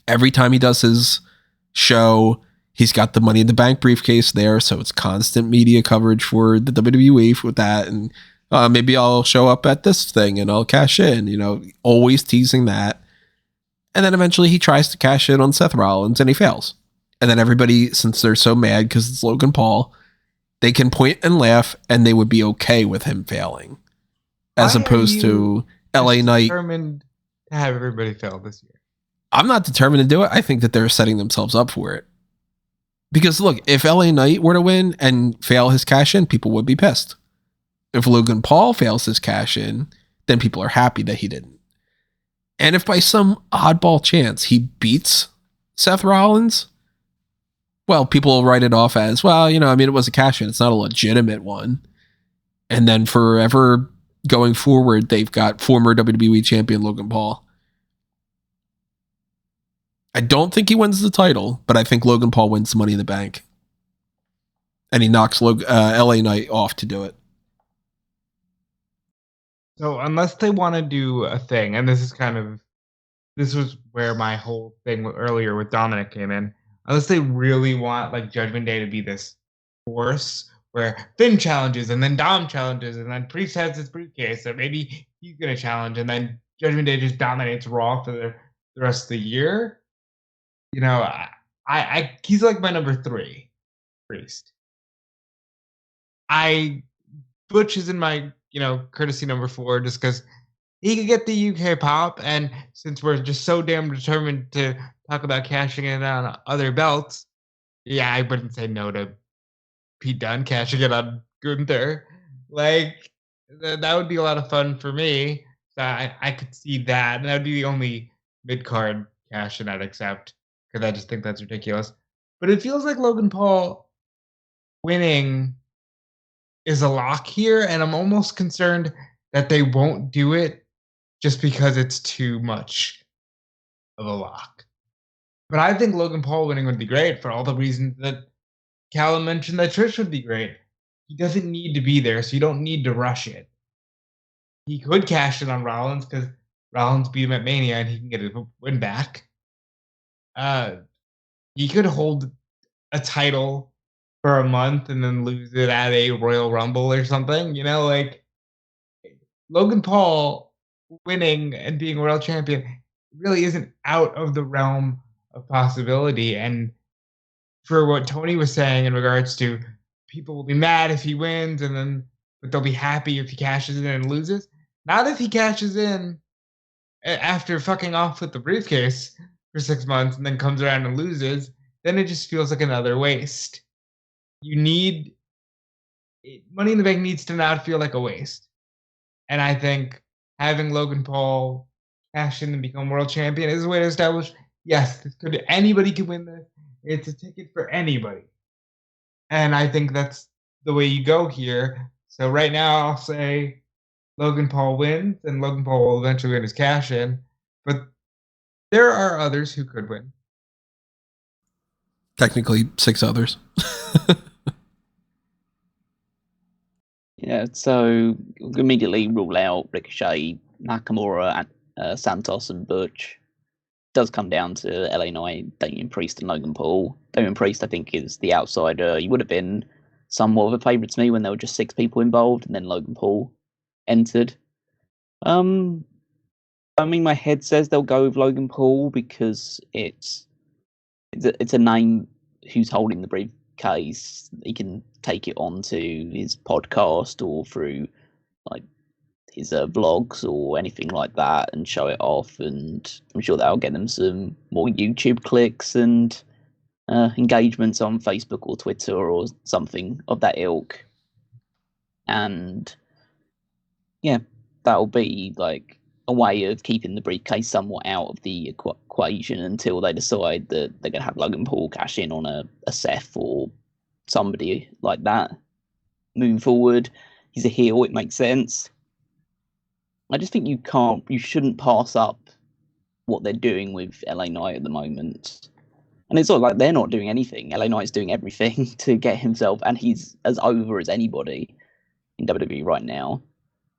A: Every time he does his show, he's got the Money in the Bank briefcase there, so it's constant media coverage for the WWE with that. And maybe I'll show up at this thing and I'll cash in, always teasing that. And then eventually he tries to cash in on Seth Rollins and he fails. And then everybody, since they're so mad because it's Logan Paul, they can point and laugh and they would be okay with him failing. As opposed to LA Knight.
C: Determined to have everybody fail this year.
A: I'm not determined to do it. I think that they're setting themselves up for it. Because look, if LA Knight were to win and fail his cash in, people would be pissed. If Logan Paul fails his cash in, then people are happy that he didn't. And if by some oddball chance he beats Seth Rollins, well, people will write it off as, well, it was a cash in. It's not a legitimate one. And then forever going forward, they've got former WWE champion Logan Paul. I don't think he wins the title, but I think Logan Paul wins the Money in the Bank. And he knocks LA Knight off to do it.
C: So unless they want to do a thing, and this was where my whole thing earlier with Dominik came in, unless they really want like Judgment Day to be this force where Finn challenges and then Dom challenges and then Priest has his briefcase, so maybe he's going to challenge and then Judgment Day just dominates Raw for the rest of the year. He's like my number 3, Priest. Butch is in my, courtesy number 4 just because he could get the UK pop, and since we're just so damn determined to talk about cashing in on other belts, yeah, I wouldn't say no to Pete Dunne cashing it on Gunther. Like, that would be a lot of fun for me. So I could see that, and that would be the only mid-card cash in I'd accept, because I just think that's ridiculous. But it feels like Logan Paul winning is a lock here, and I'm almost concerned that they won't do it just because it's too much of a lock. But I think Logan Paul winning would be great for all the reasons that Callum mentioned that Trish would be great. He doesn't need to be there, so you don't need to rush it. He could cash in on Rollins because Rollins beat him at Mania and he can get his win back. He could hold a title for a month and then lose it at a Royal Rumble or something. Logan Paul winning and being world champion really isn't out of the realm of possibility. And for what Tony was saying in regards to people will be mad if he wins but they'll be happy if he cashes in and loses. Not if he cashes in after fucking off with the briefcase for 6 months and then comes around and loses, then it just feels like another waste. Money in the Bank needs to not feel like a waste. And I think having Logan Paul cash in and become world champion is a way to establish, yes, anybody can win this. It's a ticket for anybody. And I think that's the way you go here. So right now I'll say Logan Paul wins, and Logan Paul will eventually win his cash in. But there are others who could win.
A: Technically 6 others.
B: Yeah, so immediately rule out Ricochet, Nakamura, Santos, and Butch. Does come down to LA Knight, Damian Priest, and Logan Paul. Damian Priest, I think, is the outsider. He would have been somewhat of a favourite to me when there were just 6 people involved, and then Logan Paul entered. My head says they'll go with Logan Paul because it's a name who's holding the briefcase. He can take it onto his podcast or through his vlogs or anything like that and show it off, and I'm sure that'll get them some more YouTube clicks and engagements on Facebook or Twitter or something of that ilk. And yeah, that'll be a way of keeping the briefcase somewhat out of the equation until they decide that they're going to have Logan Paul cash in on a Seth or somebody like that. Moving forward, he's a heel, it makes sense. I just think you shouldn't pass up what they're doing with LA Knight at the moment. And it's not like they're not doing anything. LA Knight's doing everything to get himself, and he's as over as anybody in WWE right now.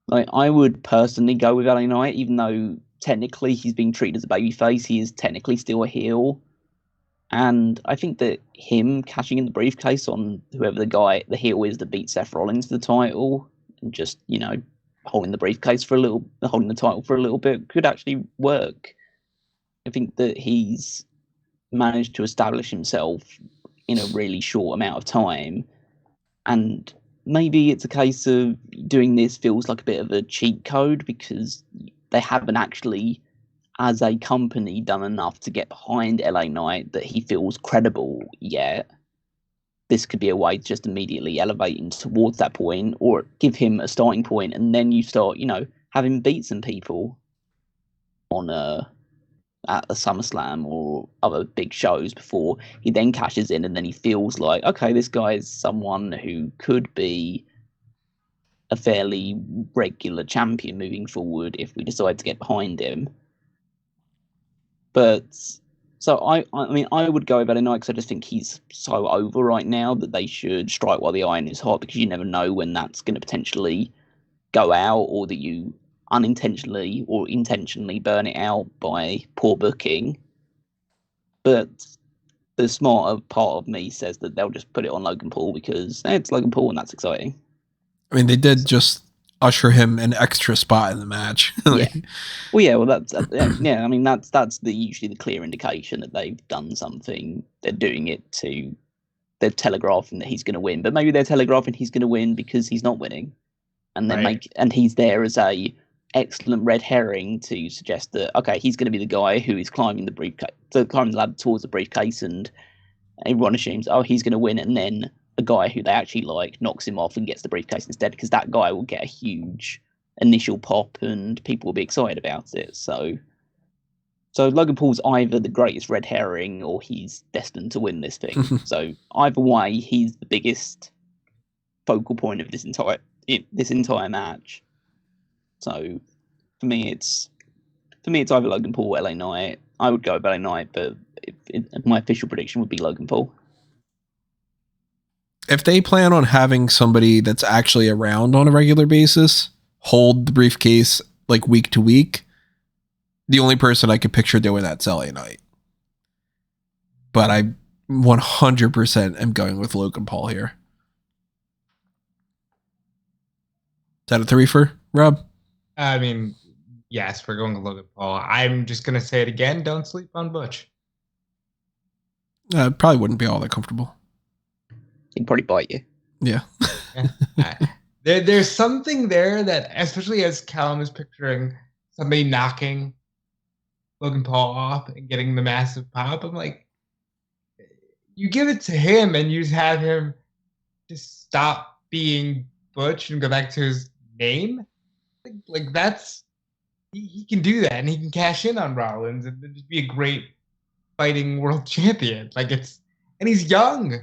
B: Like, I would personally go with LA Knight, even though technically he's being treated as a babyface. He is technically still a heel. And I think that him cashing in the briefcase on whoever the heel is that beat Seth Rollins for the title, and just, holding the title for a little bit could actually work. I think that he's managed to establish himself in a really short amount of time, and maybe it's a case of doing this feels like a bit of a cheat code because they haven't actually, as a company, done enough to get behind LA Knight that he feels credible yet. This could be a way to just immediately elevate him towards that point, or give him a starting point, and then you start, have him beat some people on at a SummerSlam or other big shows before he then cashes in, and then he feels like, okay, this guy is someone who could be a fairly regular champion moving forward if we decide to get behind him. But so I mean, I would go with LA Knight because I just think he's so over right now that they should strike while the iron is hot, because you never know when that's going to potentially go out, or that you unintentionally or intentionally burn it out by poor booking. But the smarter part of me says that they'll just put it on Logan Paul because it's Logan Paul and that's exciting.
A: I mean, they did just usher him an extra spot in the match.
B: Yeah. Well, yeah. Well, that's yeah. I mean, that's usually the clear indication that they've done something. They're doing it they're telegraphing that he's going to win, but maybe they're telegraphing he's going to win because he's not winning, and then and he's there as a excellent red herring to suggest that, okay, he's going to be the guy who is climbing the ladder towards the briefcase, and everyone assumes, oh, he's going to win, and then a guy who they actually like knocks him off and gets the briefcase instead, because that guy will get a huge initial pop and people will be excited about it. So Logan Paul's either the greatest red herring or he's destined to win this thing. So either way, he's the biggest focal point of this entire match. So for me, it's either Logan Paul or LA Knight. I would go with LA Knight, but my official prediction would be Logan Paul.
A: If they plan on having somebody that's actually around on a regular basis hold the briefcase like week to week, the only person I could picture doing that's LA Knight. But I 100% am going with Logan Paul here. Is that a threefer, Rob?
C: I mean, yes, we're going with Logan Paul. I'm just going to say it again. Don't sleep on Butch.
A: Probably wouldn't be all that comfortable.
B: He'd probably bite you.
A: Yeah.
C: There's something there that, especially as Callum is picturing somebody knocking Logan Paul off and getting the massive pop, I'm like, you give it to him and you just have him just stop being Butch and go back to his name. Like that's, he can do that, and he can cash in on Rollins and just be a great fighting world champion. And he's young.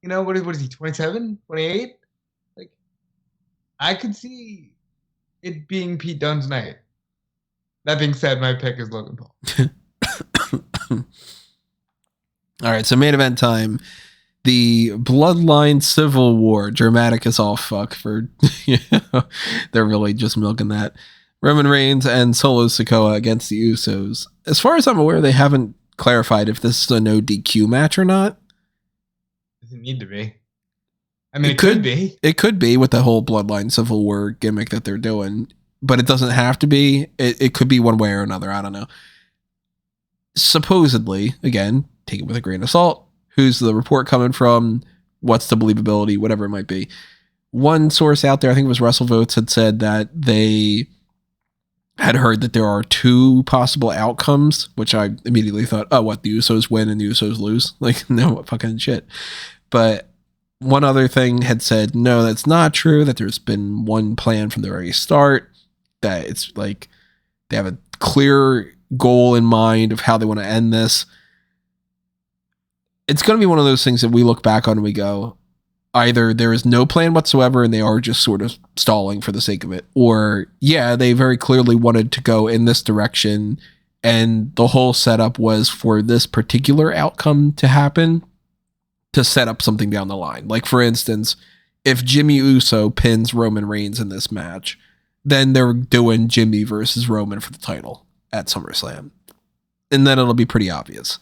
C: What is he, 27, 28? Like, I could see it being Pete Dunne's night. That being said, my pick is Logan Paul.
A: All right, so main event time. The Bloodline Civil War, dramatic as all fuck for, they're really just milking that. Roman Reigns and Solo Sikoa against the Usos. As far as I'm aware, they haven't clarified if this is a no DQ match or not.
C: Doesn't need to be. I mean, it could be.
A: It could be with the whole Bloodline Civil War gimmick that they're doing, but it doesn't have to be. It could be one way or another. I don't know. Supposedly, again, take it with a grain of salt. Who's the report coming from? What's the believability? Whatever it might be. One source out there, I think it was WrestleVotes, had said that they had heard that there are two possible outcomes, which I immediately thought, oh, what, the Usos win and the Usos lose? Like, no, fucking shit. But one other thing had said, no, that's not true, that there's been one plan from the very start, that it's like they have a clear goal in mind of how they want to end this. It's going to be one of those things that we look back on and we go, either there is no plan whatsoever and they are just sort of stalling for the sake of it, or yeah, they very clearly wanted to go in this direction and the whole setup was for this particular outcome to happen to set up something down the line. Like, for instance, if Jimmy Uso pins Roman Reigns in this match, then they're doing Jimmy versus Roman for the title at SummerSlam. And then it'll be pretty obvious.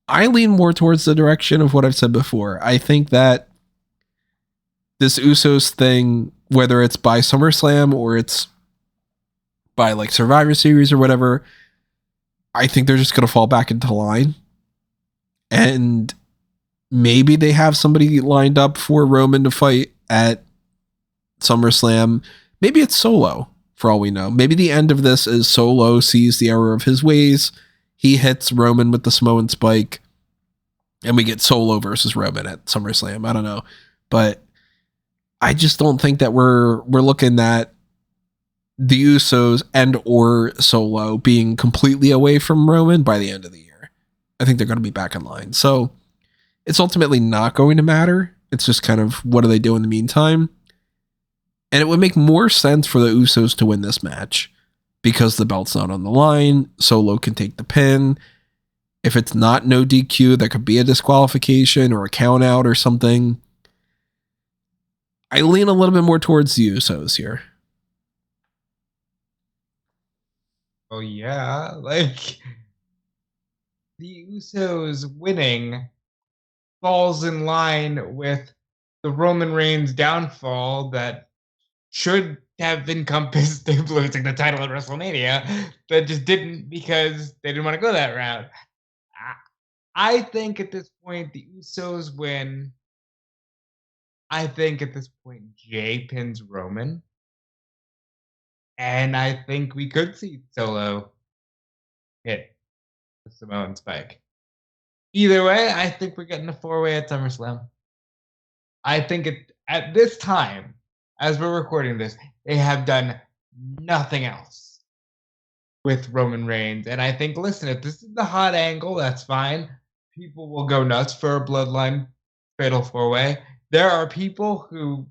A: I lean more towards the direction of what I've said before. I think that this Usos thing, whether it's by SummerSlam or it's by like Survivor Series or whatever, I think they're just going to fall back into line. And maybe they have somebody lined up for Roman to fight at SummerSlam. Maybe it's Solo, for all we know. Maybe the end of this is Solo sees the error of his ways. He hits Roman with the Samoan spike, and we get Solo versus Roman at SummerSlam. I don't know. But I just don't think that we're looking at the Usos and or Solo being completely away from Roman by the end of the year. I think they're going to be back in line. So it's ultimately not going to matter. It's just kind of what do they do in the meantime? And it would make more sense for the Usos to win this match because the belt's not on the line. Solo can take the pin. If it's not no DQ, there could be a disqualification or a count out or something. I lean a little bit more towards the Usos here.
C: Oh yeah, like the Usos winning falls in line with the Roman Reigns downfall that should have encompassed them losing the title at WrestleMania, but just didn't because they didn't want to go that route. I think at this point the Usos win. I think at this point Jay pins Roman. And I think we could see Solo hit the Samoan spike. Either way, I think we're getting a 4-way at SummerSlam. I think at this time, as we're recording this, they have done nothing else with Roman Reigns. And I think, listen, if this is the hot angle, that's fine. People will go nuts for a bloodline fatal 4-way. There are people who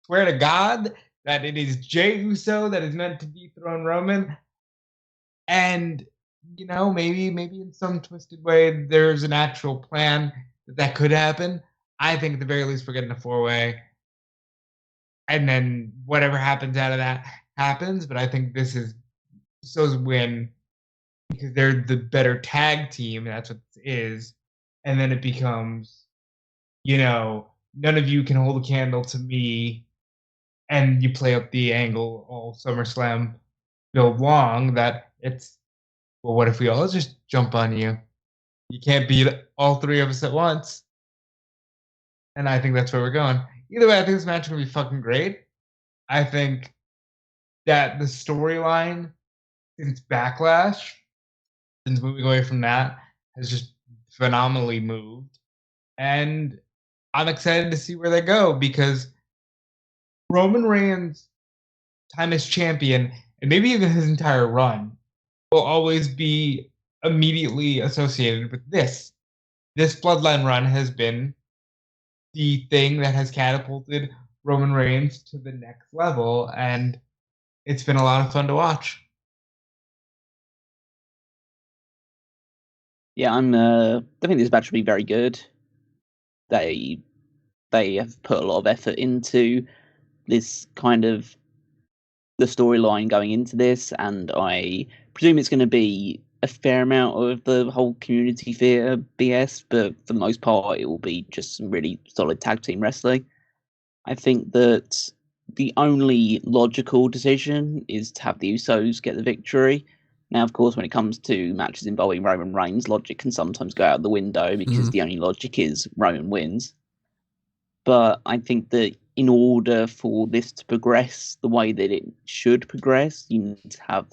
C: swear to God that it is Jey Uso that is meant to dethrone Roman. And, you know, maybe in some twisted way, there's an actual plan that could happen. I think at the very least we're getting a 4-way. And then whatever happens out of that happens. But I think this is Usos win because they're the better tag team. That's what it is. And then it becomes, you know, none of you can hold a candle to me. And you play up the angle all SummerSlam build long that it's, well, what if we all just jump on you? You can't beat all three of us at once. And I think that's where we're going. Either way, I think this match is going to be fucking great. I think that the storyline since Backlash, since moving away from that, has just phenomenally moved. And I'm excited to see where they go because Roman Reigns' time as champion, and maybe even his entire run, will always be immediately associated with this. This bloodline run has been the thing that has catapulted Roman Reigns to the next level, and it's been a lot of fun to watch.
B: Yeah, I think this match will be very good. They have put a lot of effort into this kind of the storyline going into this, and I presume it's going to be a fair amount of the whole community theatre BS, but for the most part it will be just some really solid tag team wrestling. I think that the only logical decision is to have the Usos get the victory. Now, of course, when it comes to matches involving Roman Reigns, logic can sometimes go out the window because the only logic is Roman wins. But I think that in order for this to progress the way that it should progress, you need to have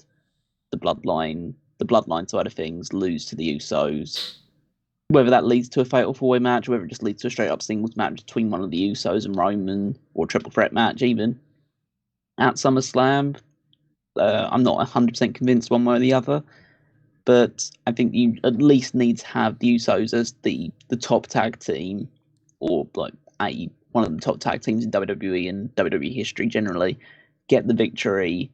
B: the bloodline side of things lose to the Usos. Whether that leads to a fatal 4-way match, whether it just leads to a straight up singles match between one of the Usos and Roman, or a triple threat match even at SummerSlam, I'm not 100% convinced one way or the other, but I think you at least need to have the Usos as the top tag team, or like one of the top tag teams in WWE and WWE history generally, get the victory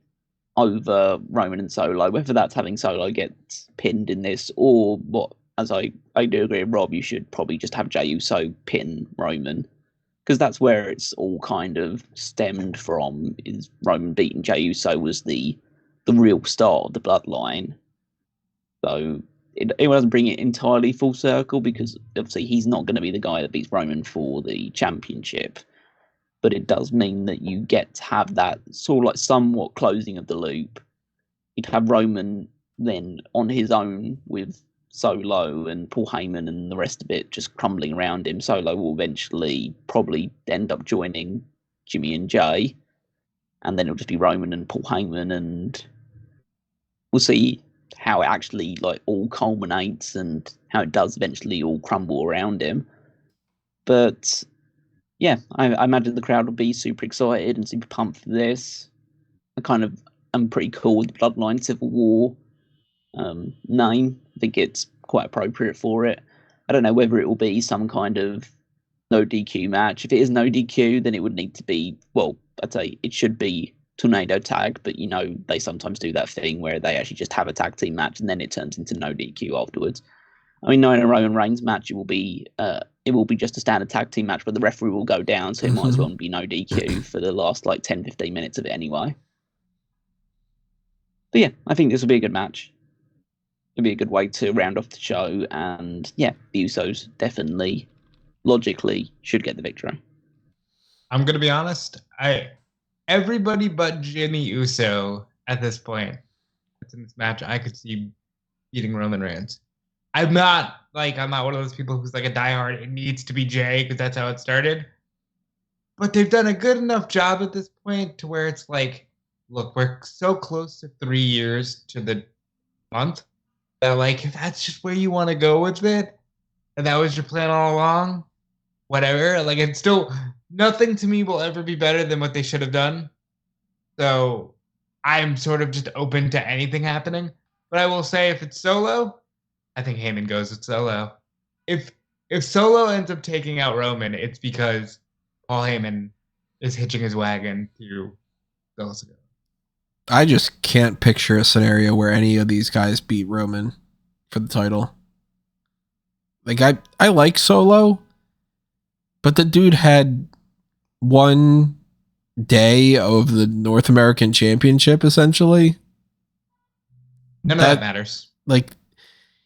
B: over Roman and Solo, whether that's having Solo get pinned in this or what. As I do agree with Rob, you should probably just have Jey Uso pin Roman, because that's where it's all kind of stemmed from. Is Roman beating Jey Uso was the real start of the bloodline. So it doesn't bring it entirely full circle, because obviously he's not going to be the guy that beats Roman for the championship. But it does mean that you get to have that sort of like somewhat closing of the loop. You'd have Roman then on his own with Solo and Paul Heyman and the rest of it just crumbling around him. Solo will eventually probably end up joining Jimmy and Jay, and then it'll just be Roman and Paul Heyman, and we'll see how it actually like all culminates and how it does eventually all crumble around him. But yeah, I imagine the crowd will be super excited and super pumped for this. I'm pretty cool with the Bloodline Civil War name. I think it's quite appropriate for it. I don't know whether it will be some kind of no DQ match. If it is no DQ, then it would need to be, well, I'd say it should be tornado tag, but they sometimes do that thing where they actually just have a tag team match and then it turns into no DQ afterwards. I mean, knowing a Roman Reigns match, it will be just a standard tag team match, but the referee will go down, so it might as well be no DQ for the last 10-15 minutes of it anyway. But yeah, I think this will be a good match. It'll be a good way to round off the show, and yeah, the Usos definitely, logically, should get the victory.
C: I'm gonna be honest. Everybody but Jimmy Uso at this point that's in this match, I could see beating Roman Reigns. I'm not one of those people who's like a diehard. It needs to be Jay because that's how it started. But they've done a good enough job at this point to where it's like, look, we're so close to 3 years to the month that if that's just where you want to go with it, and that was your plan all along, whatever. It's still nothing to me will ever be better than what they should have done. So I'm sort of just open to anything happening. But I will say, if it's Solo, I think Heyman goes with Solo. If Solo ends up taking out Roman, it's because Paul Heyman is hitching his wagon to Solo.
A: I just can't picture a scenario where any of these guys beat Roman for the title. I like Solo, but the dude had one day of the North American Championship, essentially.
C: None of that matters.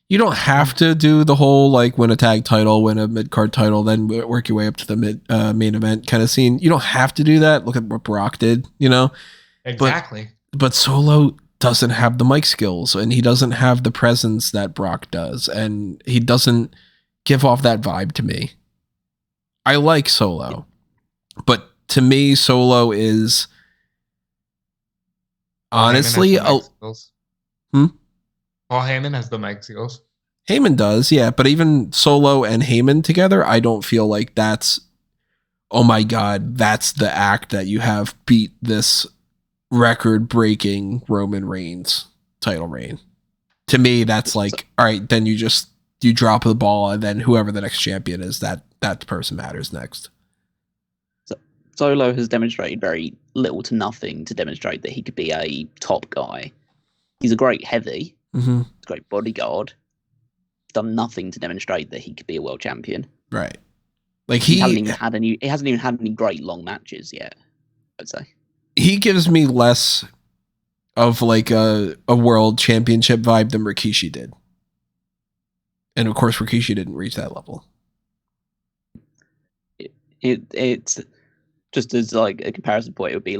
A: You don't have to do the whole win a tag title, win a mid-card title, then work your way up to the main event kind of scene. You don't have to do that. Look at what Brock did,
C: Exactly.
A: But Solo doesn't have the mic skills, and he doesn't have the presence that Brock does, and he doesn't give off that vibe to me. I like Solo, but to me, Solo is honestly
C: Paul Heyman has the mic skills.
A: Heyman does, yeah, but even Solo and Heyman together, I don't feel like that's, oh my god, that's the act that you have beat this record-breaking Roman Reigns title reign. To me, that's all right, then you drop the ball, and then whoever the next champion is, that person matters next.
B: Solo has demonstrated very little to nothing to demonstrate that he could be a top guy. He's a great heavy.
A: Mm-hmm.
B: He's a great bodyguard. He's done nothing to demonstrate that he could be a world champion.
A: Right.
B: He hasn't even had any great long matches yet, I'd say.
A: He gives me less of a world championship vibe than Rikishi did. And of course, Rikishi didn't reach that level.
B: It's just as a comparison point, it would be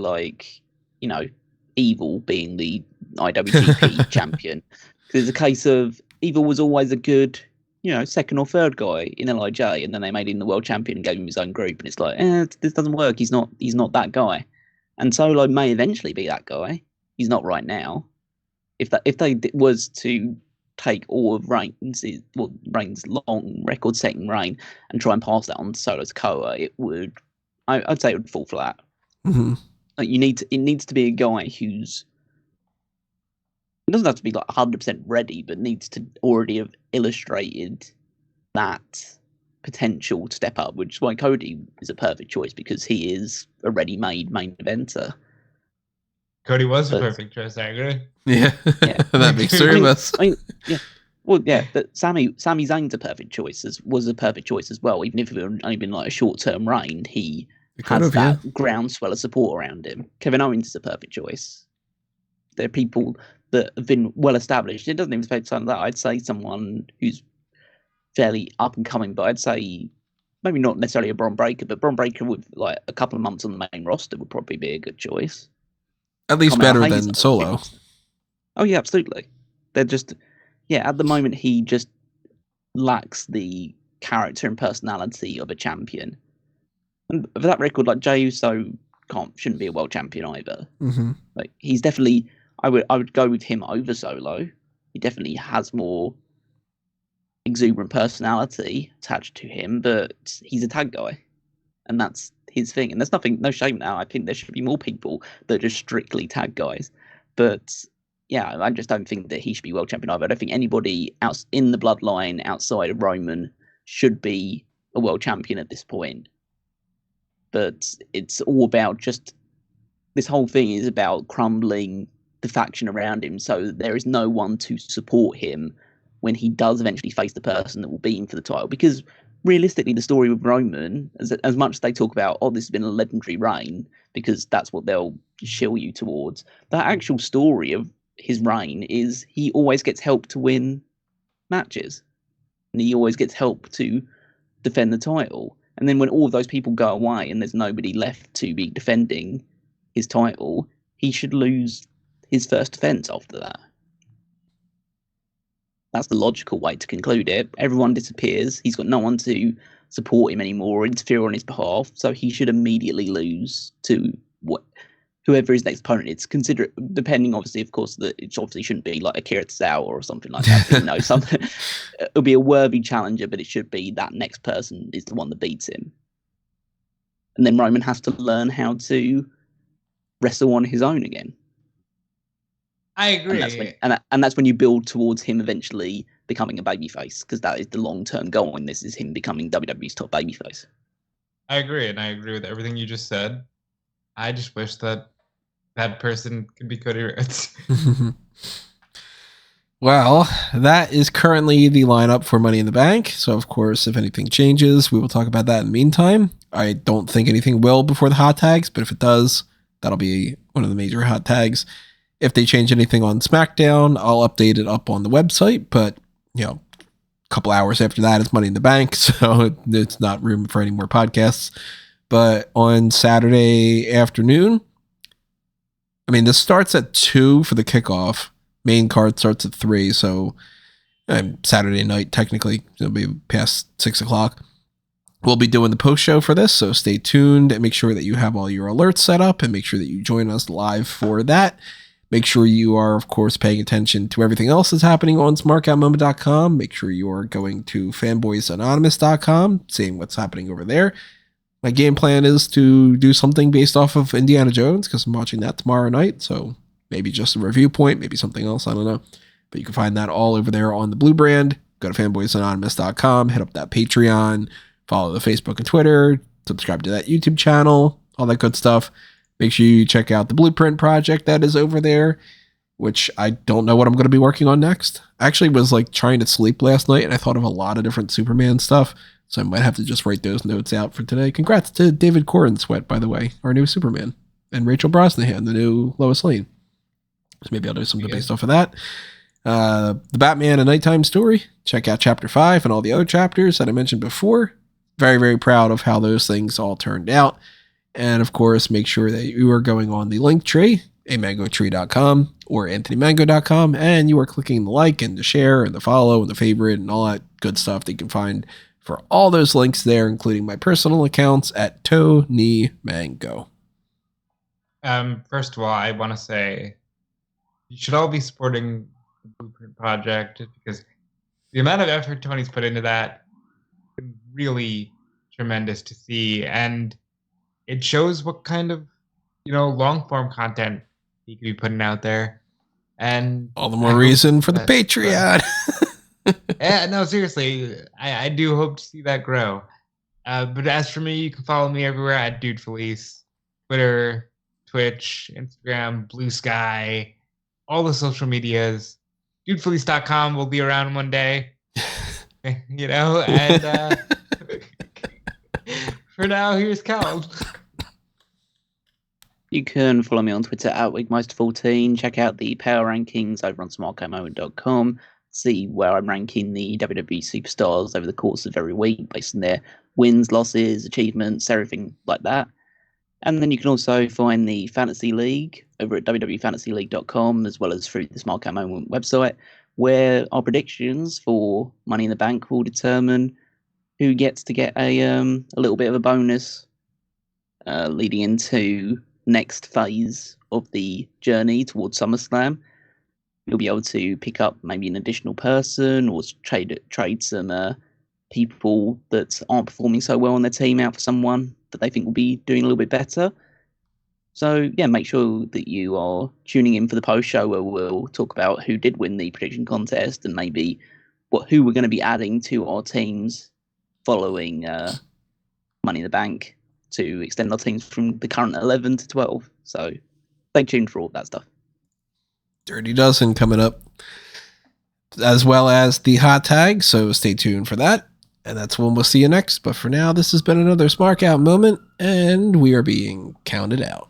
B: Evil being the IWGP champion. Because it's a case of Evil was always a good, second or third guy in LIJ, and then they made him the world champion and gave him his own group, and it's this doesn't work. He's not that guy. And Solo may eventually be that guy. He's not right now. If they was to take all of Reigns' long record-setting reign and try and pass that on to Solo Sikoa, I'd say it would fall flat.
A: Mm-hmm.
B: It needs to be a guy who's It doesn't have to be like 100% ready, but needs to already have illustrated that potential to step up, which is why Cody is a perfect choice, because he is a ready-made main eventer.
C: Cody was a perfect choice, I agree.
A: Yeah, that makes three of us.
B: Yeah. Well, yeah, but Sami Zayn's a perfect choice, was a perfect choice as well. Even if it had only been like a short-term reign, he has that groundswell of support around him. Kevin Owens is a perfect choice. There are people that have been well established. It doesn't even say something that. I'd say someone who's fairly up and coming, but I'd say maybe not necessarily a Bron Breakker, but Bron Breakker with like a couple of months on the main roster would probably be a good choice.
A: At least better than Solo.
B: Oh yeah, absolutely. They're just, yeah, at the moment he just lacks the character and personality of a champion. And for that record, like Jey Uso shouldn't be a world champion either.
A: Mm-hmm.
B: Like he's definitely, I would go with him over Solo. He definitely has more exuberant personality attached to him, but he's a tag guy, and that's his thing. And there's no shame now. I think there should be more people that are just strictly tag guys. But yeah, I just don't think that he should be world champion either. I don't think anybody else in the bloodline outside of Roman should be a world champion at this point. But it's all about just, this whole thing is about crumbling the faction around him so that there is no one to support him when he does eventually face the person that will beat him for the title. Because realistically, the story with Roman, as much as they talk about, oh, this has been a legendary reign, because that's what they'll shill you towards, the actual story of his reign is he always gets help to win matches. And he always gets help to defend the title. And then when all of those people go away and there's nobody left to be defending his title, he should lose his first defense after that. That's the logical way to conclude it. Everyone disappears. He's got no one to support him anymore or interfere on his behalf. So he should immediately lose to whoever his next opponent is. Consider it, depending, obviously, of course, that it obviously shouldn't be like Akira Tozawa or something like that. But, something, it'll be a worthy challenger, but it should be that next person is the one that beats him. And then Roman has to learn how to wrestle on his own again.
C: I agree.
B: And that's when you build towards him eventually becoming a babyface, because that is the long-term goal, and this is him becoming WWE's top babyface.
C: I agree, and I agree with everything you just said. I just wish that person could be Cody Rhodes.
A: Well, that is currently the lineup for Money in the Bank. So, of course, if anything changes, we will talk about that in the meantime. I don't think anything will before the hot tags, but if it does, that'll be one of the major hot tags. If they change anything on SmackDown, I'll update it up on the website, but, a couple hours after that, it's Money in the Bank, so it's not room for any more podcasts. But on Saturday afternoon, this starts at 2 for the kickoff. Main card starts at 3, so Saturday night, technically, it'll be past 6 o'clock. We'll be doing the post show for this, so stay tuned and make sure that you have all your alerts set up and make sure that you join us live for that. Make sure you are, of course, paying attention to everything else that's happening on smarkoutmoment.com. Make sure you are going to fanboysanonymous.com, seeing what's happening over there. My game plan is to do something based off of Indiana Jones, because I'm watching that tomorrow night, so maybe just a review point, maybe something else, I don't know. But you can find that all over there on the Blue Brand. Go to fanboysanonymous.com, hit up that Patreon, follow the Facebook and Twitter, subscribe to that YouTube channel, all that good stuff. Make sure you check out the Blueprint project that is over there, which I don't know what I'm going to be working on next. I actually was trying to sleep last night, and I thought of a lot of different Superman stuff, so I might have to just write those notes out for today. Congrats to David Corenswet, by the way, our new Superman, and Rachel Brosnahan, the new Lois Lane. So maybe I'll do something based off of that. The Batman A Nighttime Story. Check out Chapter 5 and all the other chapters that I mentioned before. Very, very proud of how those things all turned out. And, of course, make sure that you are going on the link tree, amangotree.com or anthonymango.com, and you are clicking the like and the share and the follow and the favorite and all that good stuff that you can find for all those links there, including my personal accounts at Tony Mango.
C: First of all, I want to say you should all be supporting the Blueprint Project, because the amount of effort Tony's put into that is really tremendous to see, and it shows what kind of, long form content he could be putting out there. And
A: all the more reason for the Patreon.
C: Yeah, no, seriously, I do hope to see that grow. But as for me, you can follow me everywhere at Dude Felice, Twitter, Twitch, Instagram, Blue Sky, all the social medias. DudeFelice.com will be around one day, you know. And for now, here's Cal.
B: You can follow me on Twitter at Wigmeister14. Check out the power rankings over on smarkmoment.com. See where I'm ranking the WWE superstars over the course of every week based on their wins, losses, achievements, everything like that. And then you can also find the Fantasy League over at www.fantasyleague.com, as well as through the Smark Moment website, where our predictions for Money in the Bank will determine who gets to get a little bit of a bonus leading into next phase of the journey towards SummerSlam. You'll be able to pick up maybe an additional person or trade some people that aren't performing so well on their team out for someone that they think will be doing a little bit better. So, yeah, make sure that you are tuning in for the post show where we'll talk about who did win the prediction contest and maybe who we're going to be adding to our teams following Money in the Bank to extend our teams from the current 11 to 12. So stay tuned for all that stuff.
A: Dirty Dozen coming up, as well as the hot tag, so stay tuned for that. And that's when we'll see you next. But for now, this has been another Smark Out moment, and we are being counted out.